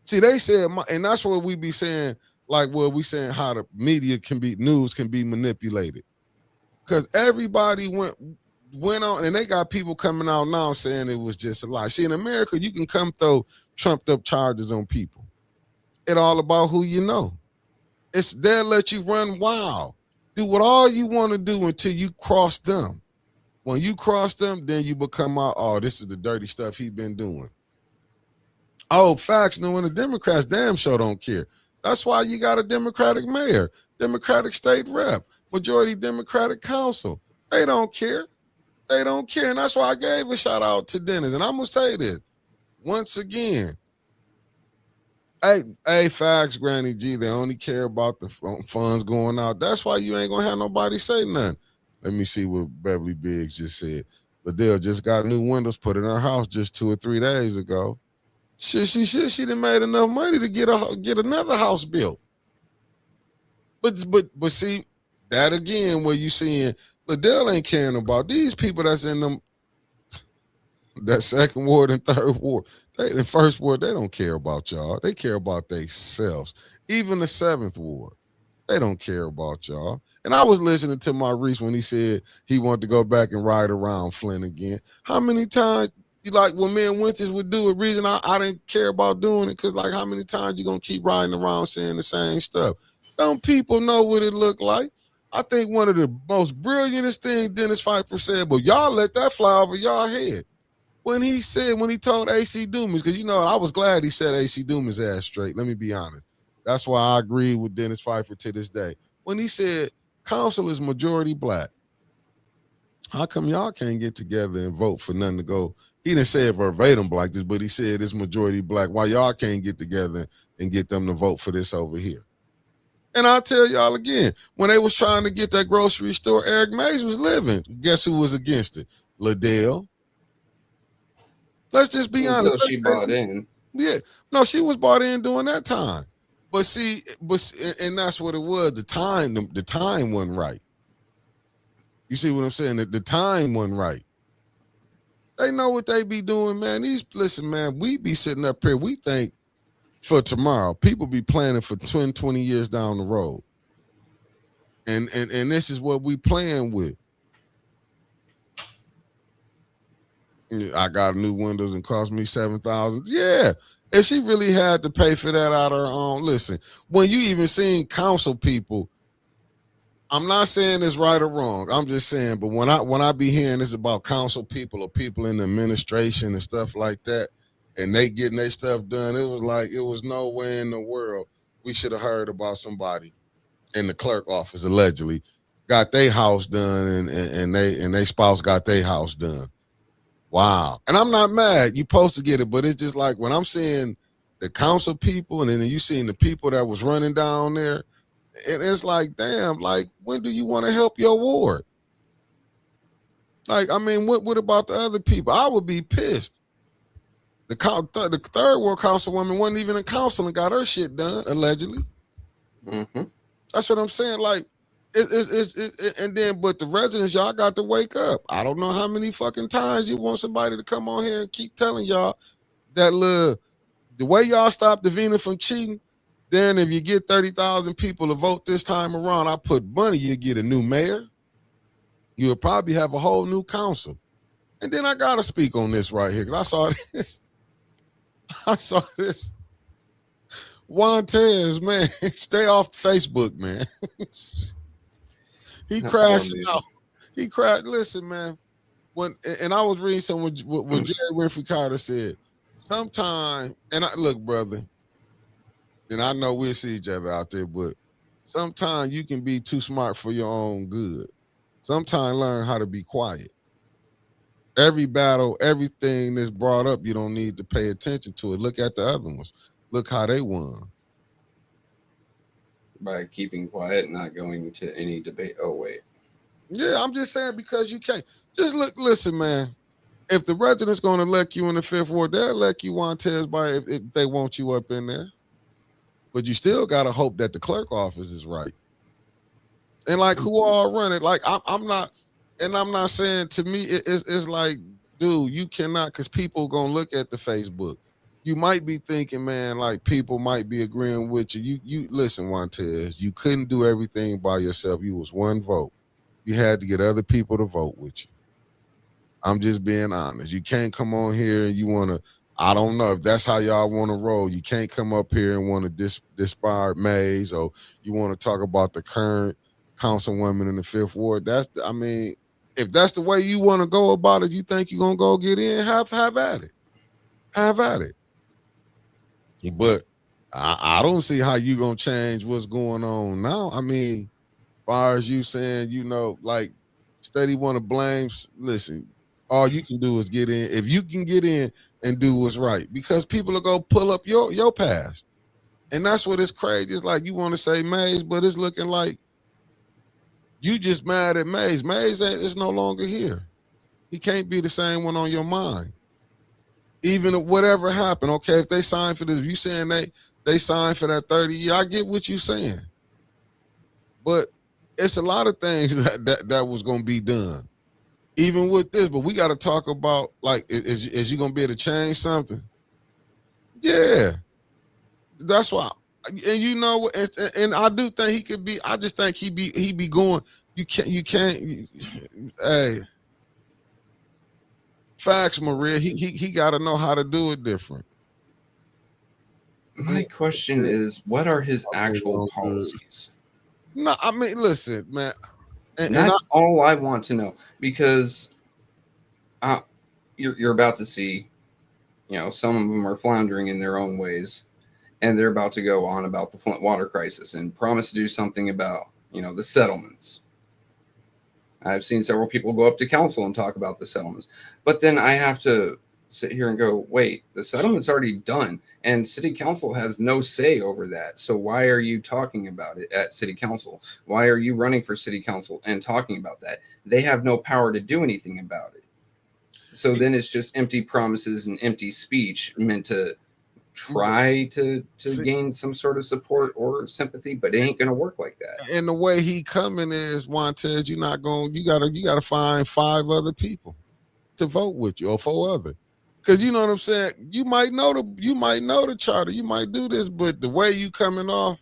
See, they said, and that's what we be saying, like where we saying how the media news can be manipulated. Because everybody went on, and they got people coming out now saying it was just a lie. See, in America, you can come throw trumped up charges on people. It all about who you know. They'll let you run wild. Do what all you want to do until you cross them. When you cross them, then you become out, oh, this is the dirty stuff he been doing. Oh, facts, no, when the Democrats damn sure don't care. That's why you got a Democratic mayor, Democratic state rep, majority Democratic council. They don't care. They don't care. And that's why I gave a shout out to Dennis. And I'm going to say this once again. Hey, facts, Granny G, they only care about the funds going out. That's why you ain't going to have nobody say nothing. Let me see what Beverly Biggs just said. Liddell just got new windows put in her house just 2 or 3 days ago. She done made enough money to get another house built. But see, that again, where you seeing Liddell ain't caring about these people that's in them, that second ward and third ward. In first ward, they don't care about y'all. They care about themselves. Even the seventh ward, they don't care about y'all. And I was listening to Maurice when he said he wanted to go back and ride around Flint again. How many times, like when me and Winters would do it, reason I didn't care about doing it, because like how many times you going to keep riding around saying the same stuff? Don't people know what it looked like? I think one of the most brilliantest things Dennis Pfeiffer said, but y'all let that fly over y'all head. When he told AC Dumas, because you know, I was glad he said AC Dumas ass straight. Let me be honest. That's why I agree with Dennis Pfeiffer to this day. When he said council is majority black, how come y'all can't get together and vote for nothing to go? He didn't say it verbatim like this, but he said it's majority black. Why y'all can't get together and get them to vote for this over here? And I'll tell y'all again, when they was trying to get that grocery store, Eric Mays was living. Guess who was against it? Liddell. Let's just be honest. She bought in. Yeah. No, she was bought in during that time. But see, and that's what it was. The time wasn't right. You see what I'm saying? The time wasn't right. They know what they be doing, man. Listen, man, we be sitting up here. We think for tomorrow. People be planning for 20 years down the road. And this is what we playing with. I got new windows and cost me $7,000. Yeah. If she really had to pay for that out of her own, listen, when you even seen council people, I'm not saying it's right or wrong. I'm just saying, but when I be hearing this about council people or people in the administration and stuff like that, and they getting their stuff done, it was like, it was no way in the world we should have heard about somebody in the clerk office allegedly got their house done and they spouse got their house done. Wow. And I'm not mad. You supposed to get it, but it's just like when I'm seeing the council people, and then you seen the people that was running down there. And it's like, damn, like, when do you want to help your ward? Like, I mean, what about the other people? I would be pissed. The third ward councilwoman wasn't even in council and got her shit done, allegedly. Mm-hmm. That's what I'm saying. Like, and then, but the residents, y'all got to wake up. I don't know how many fucking times you want somebody to come on here and keep telling y'all that, look, the way y'all stop Davina from cheating, then if you get 30,000 people to vote this time around, I put money, you get a new mayor. You'll probably have a whole new council. And then I got to speak on this right here, because I saw this. Juantez, man, stay off Facebook, man. He crashed out. He crashed. Listen, man. And I was reading something what Jerry Winfrey Carter said. Sometime, and look, brother, and I know we'll see each other out there, but sometimes you can be too smart for your own good. Sometimes learn how to be quiet. Every battle, everything that's brought up, you don't need to pay attention to it. Look at the other ones. Look how they won. By keeping quiet, not going to any debate. Oh, wait. Yeah, I'm just saying, because you can't. Just listen, man. If the residents going to elect you in the 5th Ward, they'll elect you Juantez if they want you up in there. But you still got to hope that the clerk office is right. And like, who all run it? Like, I'm not, and I'm not saying, to me, it's like, dude, you cannot, because people going to look at the Facebook. You might be thinking, man, like, people might be agreeing with you. You listen, Juantez, you couldn't do everything by yourself. You was one vote. You had to get other people to vote with you. I'm just being honest. You can't come on here and you want to, I don't know if that's how y'all want to roll. You can't come up here and want to disparage Mays, or you want to talk about the current councilwoman in the 5th Ward. I mean, if that's the way you want to go about it, you think you're going to go get in, have at it. Have at it. But I don't see how you going to change what's going on now. I mean, as far as you saying, like, steady want to blame, listen, all you can do is get in. If you can get in and do what's right, because people are going to pull up your past. And that's what it's crazy. It's like, you want to say Mays, but it's looking like you just mad at Mays. Mays is no longer here. He can't be the same one on your mind. Even if whatever happened, okay, if they signed for this, if you saying they signed for that 30 year, I get what you're saying. But it's a lot of things that was going to be done. Even with this, but we got to talk about, like, is you going to be able to change something? Yeah. That's why. And and I do think he could be, I just think he be going, you can't, hey, facts, Maria, he got to know how to do it different. My question is, what are his actual policies? No, I mean, listen, man. And that's all I want to know, because you're about to see, some of them are floundering in their own ways, and they're about to go on about the Flint water crisis and promise to do something about, the settlements. I've seen several people go up to council and talk about the settlements, but then I have to sit here and go, wait, the settlement's already done, and city council has no say over that. So why are you talking about it at city council? Why are you running for city council and talking about that? They have no power to do anything about it. So then it's just empty promises and empty speech meant to try to gain some sort of support or sympathy, but it ain't gonna work like that. And the way he coming is, Juantez, you gotta find 5 other people to vote with you, or 4 other. Because you know what I'm saying? You might know the charter, you might do this, but the way you coming off,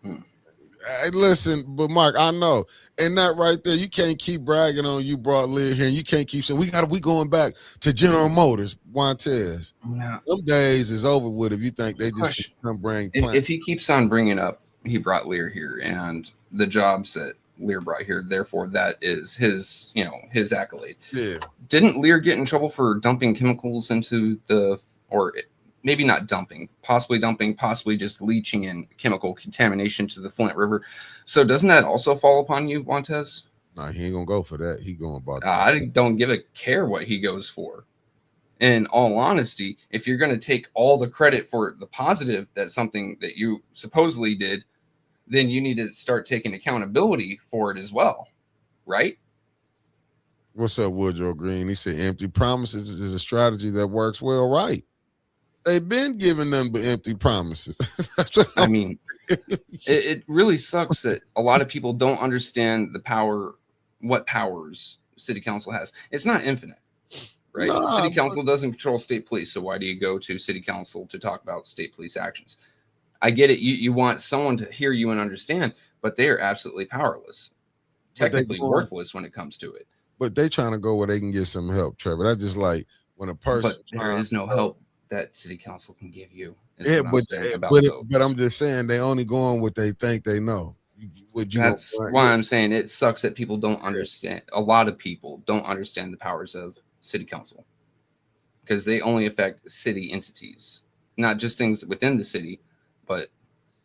hey, listen, but Mark, I know, and that right there, you can't keep bragging on you brought Lear here, and you can't keep saying we going back to General Motors, Juantez. No. Them days is over with if you think they just come bring. If he keeps on bringing up, he brought Lear here, and the jobs that Lear brought here, therefore that is his, his accolade. Yeah. Didn't Lear get in trouble for dumping chemicals into maybe not dumping, possibly just leaching in chemical contamination to the Flint River? So doesn't that also fall upon you, Juantez? Nah, he ain't gonna go for that. He going about that. I don't give a care what he goes for. In all honesty, if you're going to take all the credit for the positive, that's something that you supposedly did, then you need to start taking accountability for it as well, right? What's up, Woodrow Green? He said empty promises is a strategy that works well, right? They've been giving them but empty promises. I mean, it really sucks that a lot of people don't understand the power, what powers city council has. It's not infinite, right? Nah, City council doesn't control state police, so why do you go to city council to talk about state police actions? I get it. You want someone to hear you and understand, but they are absolutely powerless, technically worthless when it comes to it. But they trying to go where they can get some help, Trevor. That's just like when a person. But there is no help that city council can give you. Yeah, but I'm just saying they only going what they think they know. That's why I'm saying it sucks that people don't understand. A lot of people don't understand the powers of city council because they only affect city entities, not just things within the city, but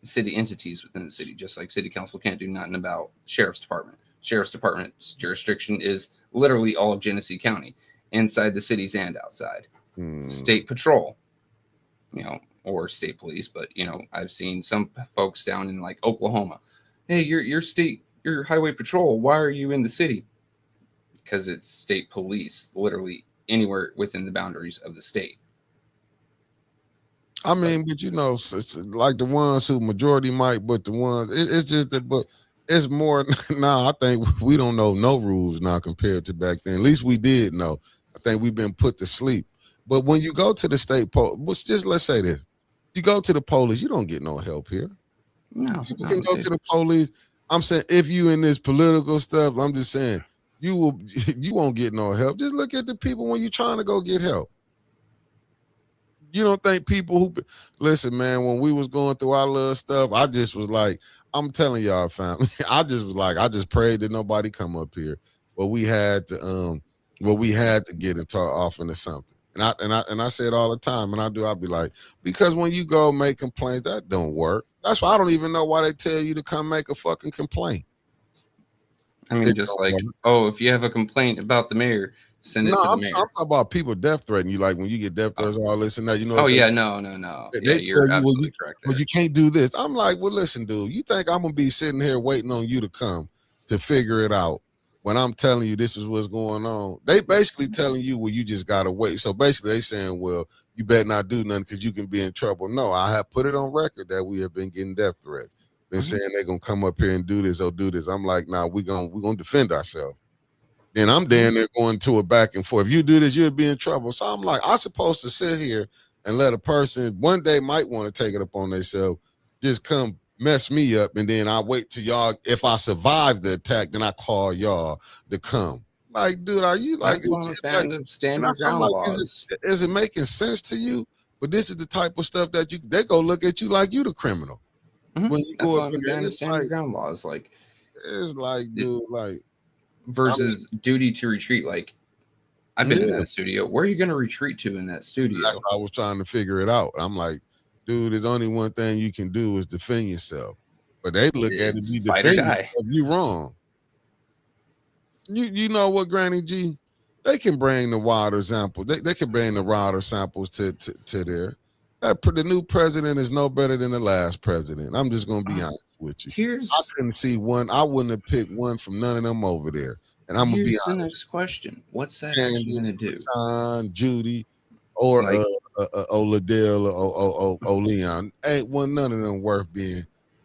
city entities within the city. Just like city council can't do nothing about sheriff's department. Sheriff's department's jurisdiction is literally all of Genesee County, inside the cities and outside. State patrol, or state police, but I've seen some folks down in like Oklahoma. Hey, your highway patrol, why are you in the city? Because it's state police, literally anywhere within the boundaries of the state. I mean, but it's like the ones who majority might, but the ones it's just that, but it's more now. I think we don't know no rules now compared to back then. At least we did know. I think we've been put to sleep. But when you go to the state police, let's say this: you go to the police, you don't get no help here. No, you can go to the police. I'm saying if you in this political stuff, I'm just saying you won't get no help. Just look at the people when you're trying to go get help. You don't think people who listen, man, when we was going through our little stuff, I just was like, I'm telling y'all, family, I just prayed that nobody come up here. But we had to get and talk off into something. And I say it all the time, and I'll be like, because when you go make complaints, that don't work. That's why I don't even know why they tell you to come make a fucking complaint. I mean, just like, if you have a complaint about the mayor, send it to the mayor. I'm talking about people death threatening you, like when you get death threats, all this and that. No. They You're tell you, correct. Well, you can't do this. I'm like, well, listen, dude, you think I'm gonna be sitting here waiting on you to come to figure it out when I'm telling you this is what's going on? They basically telling you, well, you just gotta wait. So basically, they saying, well, you better not do nothing because you can be in trouble. No, I have put it on record that we have been getting death threats. Been saying they're gonna come up here and do this or do this. I'm like, nah, we're gonna defend ourselves. Then I'm down there going to it back and forth. If you do this, you'll be in trouble. So I'm like, I'm supposed to sit here and let a person one day might want to take it upon themselves, just come mess me up, and then I wait till y'all. If I survive the attack, then I call y'all to come. Like, dude, are you like? Standard ground laws. Is it making sense to you? But this is the type of stuff that they go look at you like you the criminal. When you go up and standard ground laws, like it's like, dude, like versus duty to retreat. Like I've been in that studio. Where are you going to retreat to in that studio? That's what I was trying to figure it out. I'm like, dude, there's only one thing you can do is defend yourself. But they look at it, you defend yourself, you wrong. You know what, Granny G? They can bring the water sample. They can bring the water samples to there. The new president is no better than the last president. I'm just gonna be honest with you. I couldn't see one. I wouldn't have picked one from none of them over there. And I'm gonna be honest. The next question: what's that gonna do? John, Judy, or Oladell or Leon. Ain't one none of them worth being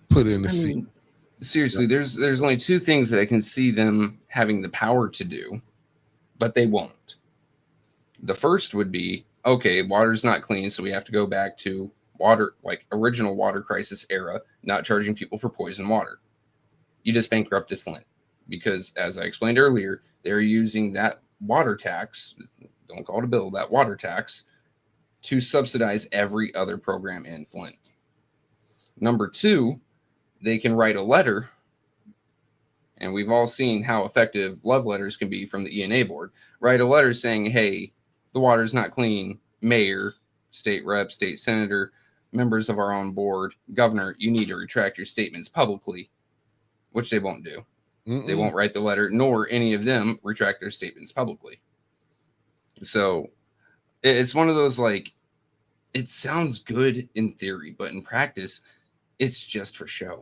put in the seat. Seriously, there's only two things that I can see them having the power to do, but they won't. The first would be, okay, water's not clean, so we have to go back to water, like original water crisis era, not charging people for poison water. You just bankrupted Flint because, as I explained earlier, they're using that water tax, don't call it a bill, that water tax, to subsidize every other program in Flint. Number two, they can write a letter, and we've all seen how effective love letters can be from the ENA board. Write a letter saying, hey, the water's not clean. Mayor, state rep, state senator, members of our own board, governor, you need to retract your statements publicly, which they won't do. They won't write the letter, nor any of them retract their statements publicly. So It's one of those, like, it sounds good in theory, but in practice, it's just for show.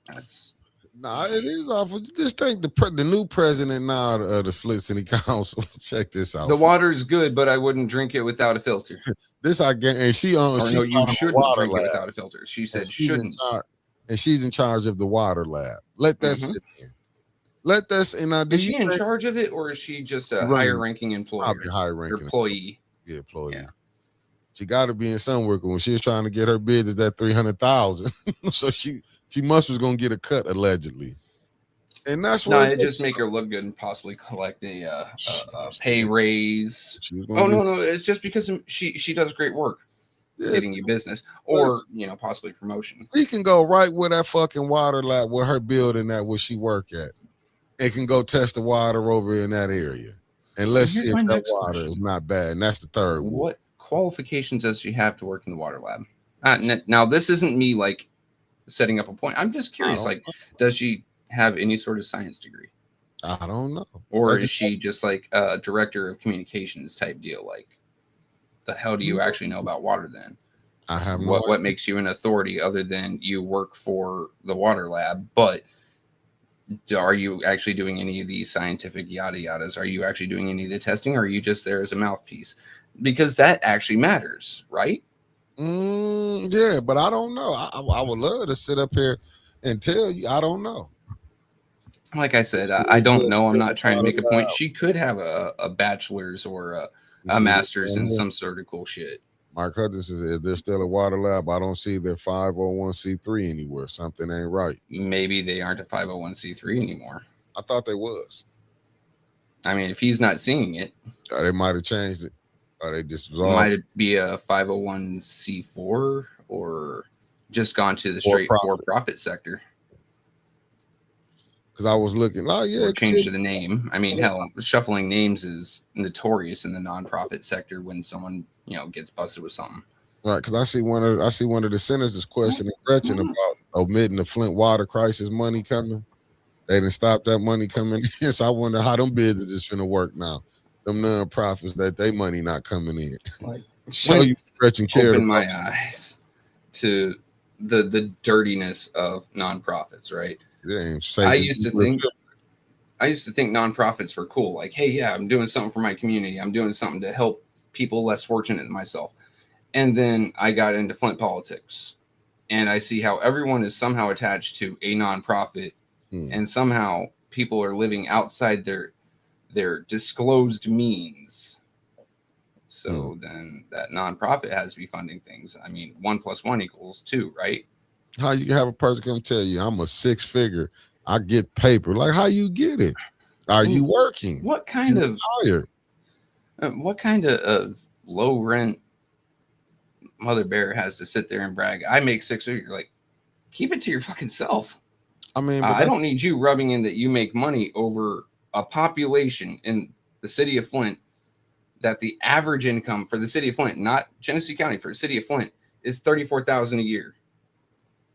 That's Nah, it is awful. Just think the new president now of the Flint City Council. Check this out. the water's good, but I wouldn't drink it without a filter. This I get, and she Or she no, you taught him a shouldn't water drink it lab. without a filter. She said And she's in shouldn't. charge, and she's in charge of the water lab. Let that Mhm. sit in. Let that. And now, do Is she you in think- charge of it, or is she just a Running. higher ranking employer? Probably high Or ranking employee. employee. Yeah. She got to be in somewhere when she was trying to get her business at 300,000. So she must was gonna get a cut allegedly, and that's No, what it just make her look good and possibly collect a pay raise. Oh no, it's just because she does great work getting you business, or possibly promotion. She can go right where that fucking water lab, where her building at, where she work at, and can go test the water over in that area, and let's Here's see if my that next water question. is not bad. And that's the third one. What qualifications does she have to work in the water lab? Now, this isn't me like setting up a point. I'm just curious. Like, does she have any sort of science degree? I don't know. Or is she just like a director of communications type deal? Like, the hell do you actually know about water then? I have no what makes you an authority other than you work for the water lab? But are you actually doing any of the scientific yada yadas? Are you actually doing any of the testing? Or are you just there as a mouthpiece? Because that actually matters, right? Yeah, but I don't know. I would love to sit up here and tell you. I don't know. Like I said, I don't know. I'm not trying to make a point. She could have a bachelor's or a master's in some sort of cool shit. Mark Hudson says, is there still a water lab? I don't see their 501c3 anywhere. Something ain't right. Maybe they aren't a 501c3 anymore. I thought they was. I mean, if he's not seeing it, they might have changed it. Or they just might it be a 501c4 or just gone to the straight for-profit sector? Because I was looking, or changed the name. I mean, hell, shuffling names is notorious in the nonprofit sector when someone gets busted with something. Right, because I see one of the senators questioning Gretchen about omitting the Flint water crisis money coming. They didn't stop that money coming in, so I wonder how them businesses finna work now. Them nonprofits that they money not coming in. Like, show you Gretchen care. Open my eyes to the dirtiness of nonprofits, right? I used to think nonprofits were cool. Like, hey, yeah, I'm doing something for my community. I'm doing something to help people less fortunate than myself. And then I got into Flint politics, and I see how everyone is somehow attached to a nonprofit, and somehow people are living outside their disclosed means. So then that nonprofit has to be funding things. I mean, 1 + 1 = 2, right? How you can have a person come tell you I'm a 6-figure, I get paper? Like, how you get it? Are you working? What kind of tired? What kind of low rent mother bear has to sit there and brag? I make 6 figures. Like, keep it to your fucking self. I mean, I don't need you rubbing in that you make money over a population in the city of Flint that the average income for the city of Flint, not Genesee County, for the city of Flint, is $34,000 a year.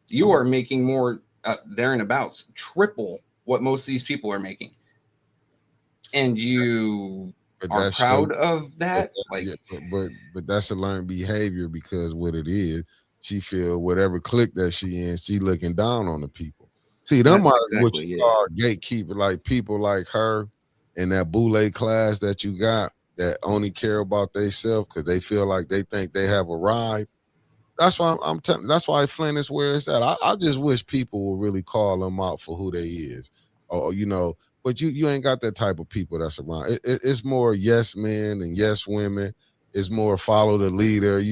You are making more there and abouts, triple what most of these people are making, and you are proud of that. But that's a learned behavior, because what it is, she feel whatever clique that she in, she looking down on the people. See, them are what you call gatekeeper, like people like her and that boule class that you got that only care about themselves because they feel like they think they have arrived. That's why I'm telling. That's why Flint is where it's at. I just wish people would really call them out for who they is, or But you ain't got that type of people that's around. It's more yes men and yes women. It's more follow the leader.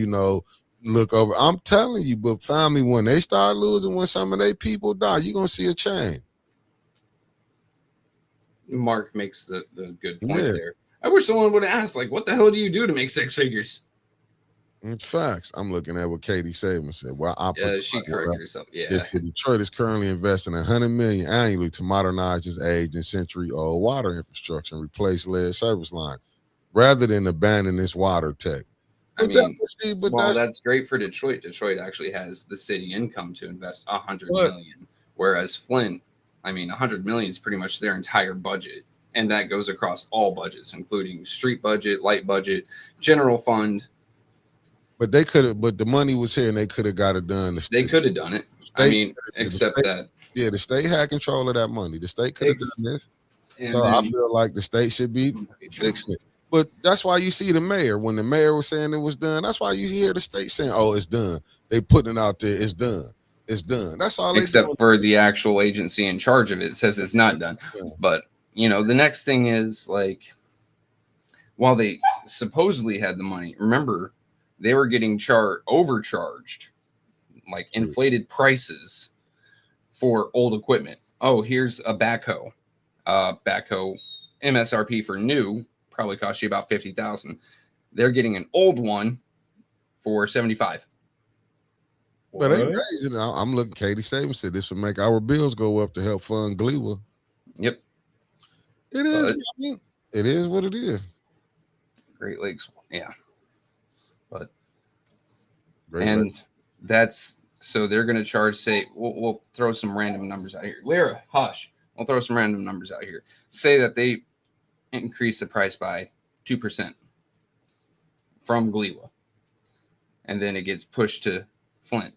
Look over. I'm telling you, but family, when they start losing, when some of their people die, you're gonna see a change. Mark makes the good point there. I wish someone would have asked, like, what the hell do you do to make 6 figures? It's facts. I'm looking at what Katie Saban said. Well, she corrected herself. Yeah. It said Detroit is currently investing $100 million annually to modernize its aged and century-old water infrastructure and replace lead service lines, rather than abandon its water tech. That's great for Detroit. Detroit actually has the city income to invest $100 million, whereas Flint, $100 million is pretty much their entire budget, and that goes across all budgets, including street budget, light budget, general fund. But they could have. But the money was here, and they could have got it done. They could have done it. I mean, except that. Yeah, the state had control of that money. The state could have done this. So I feel like the state should be fixing it. But that's why you see the mayor. When the mayor was saying it was done, that's why you hear the state saying, "Oh, it's done." They putting it out there. It's done. It's done. That's all. Except for the actual agency in charge of it says it's not done. Yeah. But you know, the next thing is like, while they supposedly had the money, remember they were getting overcharged, like inflated prices for old equipment. Oh, here's a backhoe. Backhoe MSRP for new probably cost you about $50,000. They're getting an old one for $75,000. But they raising. I'm looking. Katie Stevens said this would make our bills go up to help fund GLEWA. Yep, it is. I mean, it is what it is. Great Lakes, yeah. But Great Lakes. That's so they're going to charge. Say we'll throw some random numbers out here. Lyra, hush. We'll throw some random numbers out here. Say that they increase the price by 2% from GLEWA, and then it gets pushed to Flint.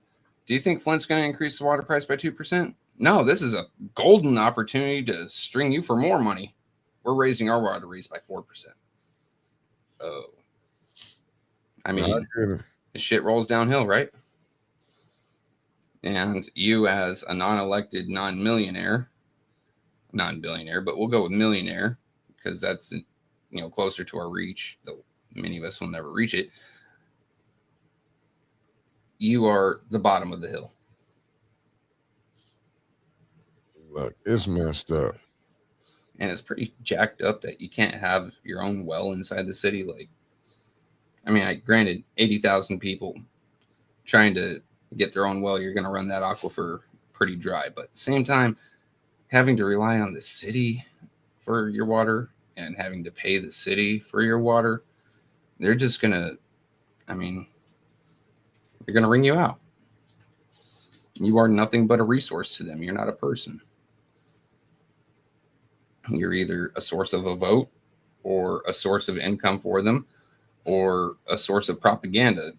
Do you think Flint's going to increase the water price by 2%? No, this is a golden opportunity to string you for more money. We're raising our water rates by 4%. Oh, I mean, the shit rolls downhill, right? And you, as a non-elected, non-billionaire, but we'll go with millionaire because that's closer to our reach, though many of us will never reach it. You are the bottom of the hill. Look, it's messed up. And it's pretty jacked up that you can't have your own well inside the city. Like, I mean, granted, 80,000 people trying to get their own well, you're going to run that aquifer pretty dry. But at the same time, having to rely on the city for your water and having to pay the city for your water, they're just going to, they're going to wring you out. You are nothing but a resource to them. You're not a person. You're either a source of a vote or a source of income for them or a source of propaganda.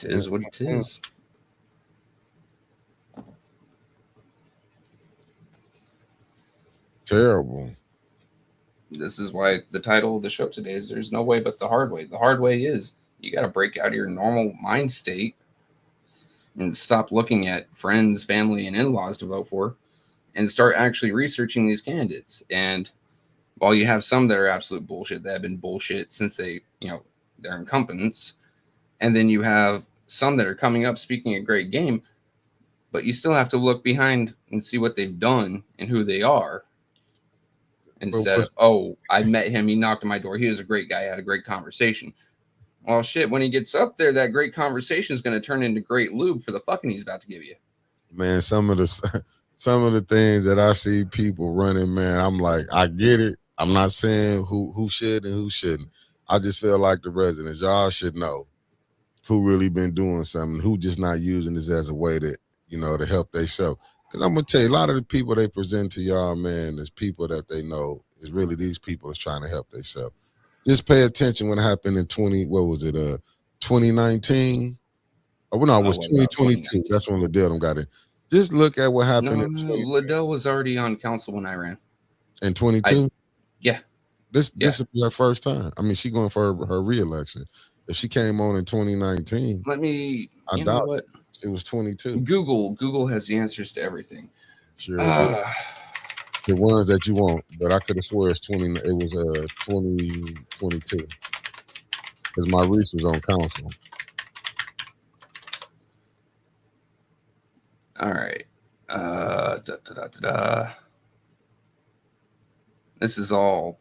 It is what it is. Terrible. This is why the title of the show today is There's No Way But the Hard Way. The hard way is you got to break out of your normal mind state and stop looking at friends, family, and in-laws to vote for and start actually researching these candidates. And while you have some that are absolute bullshit, that have been bullshit since they're incumbents, and then you have some that are coming up speaking a great game, but you still have to look behind and see what they've done and who they are. Instead of, oh, I met him, he knocked on my door, he was a great guy, I had a great conversation. Well, shit, when he gets up there, that great conversation is going to turn into great lube for the fucking he's about to give you. Man, some of the things that I see people running, man, I'm like, I get it. I'm not saying who should and who shouldn't. I just feel like the residents, y'all should know who really been doing something, who just not using this as a way to, to help themselves. Because I'm going to tell you, a lot of the people they present to y'all, man, is people that they know is really these people that's trying to help themselves. Just pay attention when it happened in 2019? Oh, no, it was 2022. That's when Liddell got in. Just look at what happened in 2022. Liddell was already on council when I ran. In 22? Yeah. This will be her first time. I mean, she going for her re-election. If she came on in 2019, I doubt what? It was 22. Google has the answers to everything. Sure. The ones that you want, but I could have swore it was 2022 because my reach was on council. All right. This is all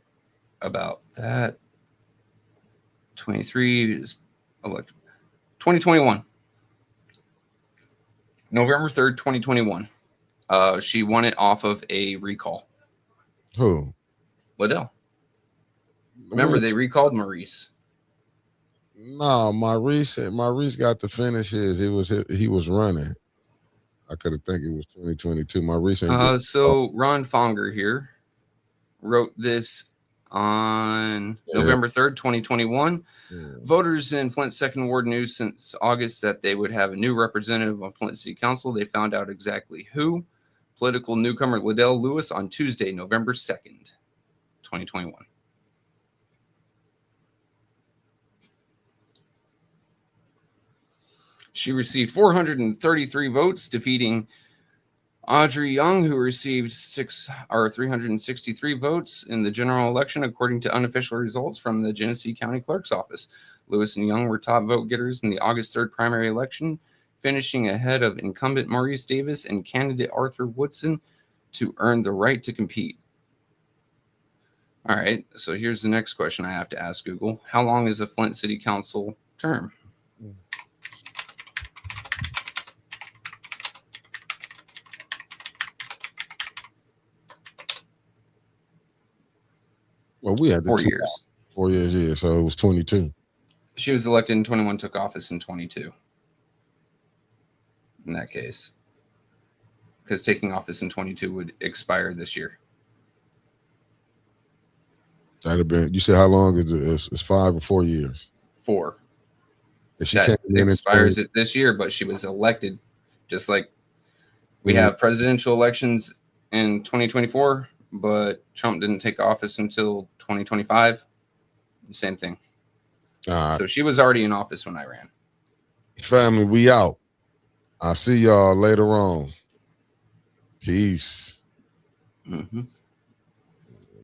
about that. 23 is elected. 2021. November 3rd, 2021. She won it off of a recall. Who? Liddell. Remember, they recalled Maurice. No, Maurice got to finish his. He was running. I could have think it was 2022. My recent. So Ron Fonger here wrote this on Yeah. November 3rd, 2021. Yeah. Voters in Flint Second Ward knew since August that they would have a new representative on Flint City Council. They found out exactly who. Political newcomer Liddell Lewis on Tuesday, November 2nd, 2021. She received 433 votes, defeating Audrey Young, who received 363 votes in the general election, according to unofficial results from the Genesee County Clerk's Office. Lewis and Young were top vote getters in the August 3rd primary election, finishing ahead of incumbent Maurice Davis and candidate Arthur Woodson to earn the right to compete. All right, so here's the next question I have to ask Google. How long is a Flint City Council term? Well, we had 4 years. 4 years, yeah. So it was 22. She was elected in 21, took office in 22. In that case, because taking office in 22 would expire this year. That'd have been. You said how long is it? It's 5 or 4 years. 4. And she That came in expires it this year, but she was elected. Just like we have presidential elections in 2024, but Trump didn't take office until 2025. Same thing. So she was already in office when I ran. Family, we out. I'll see y'all later on. Peace. Mm-hmm.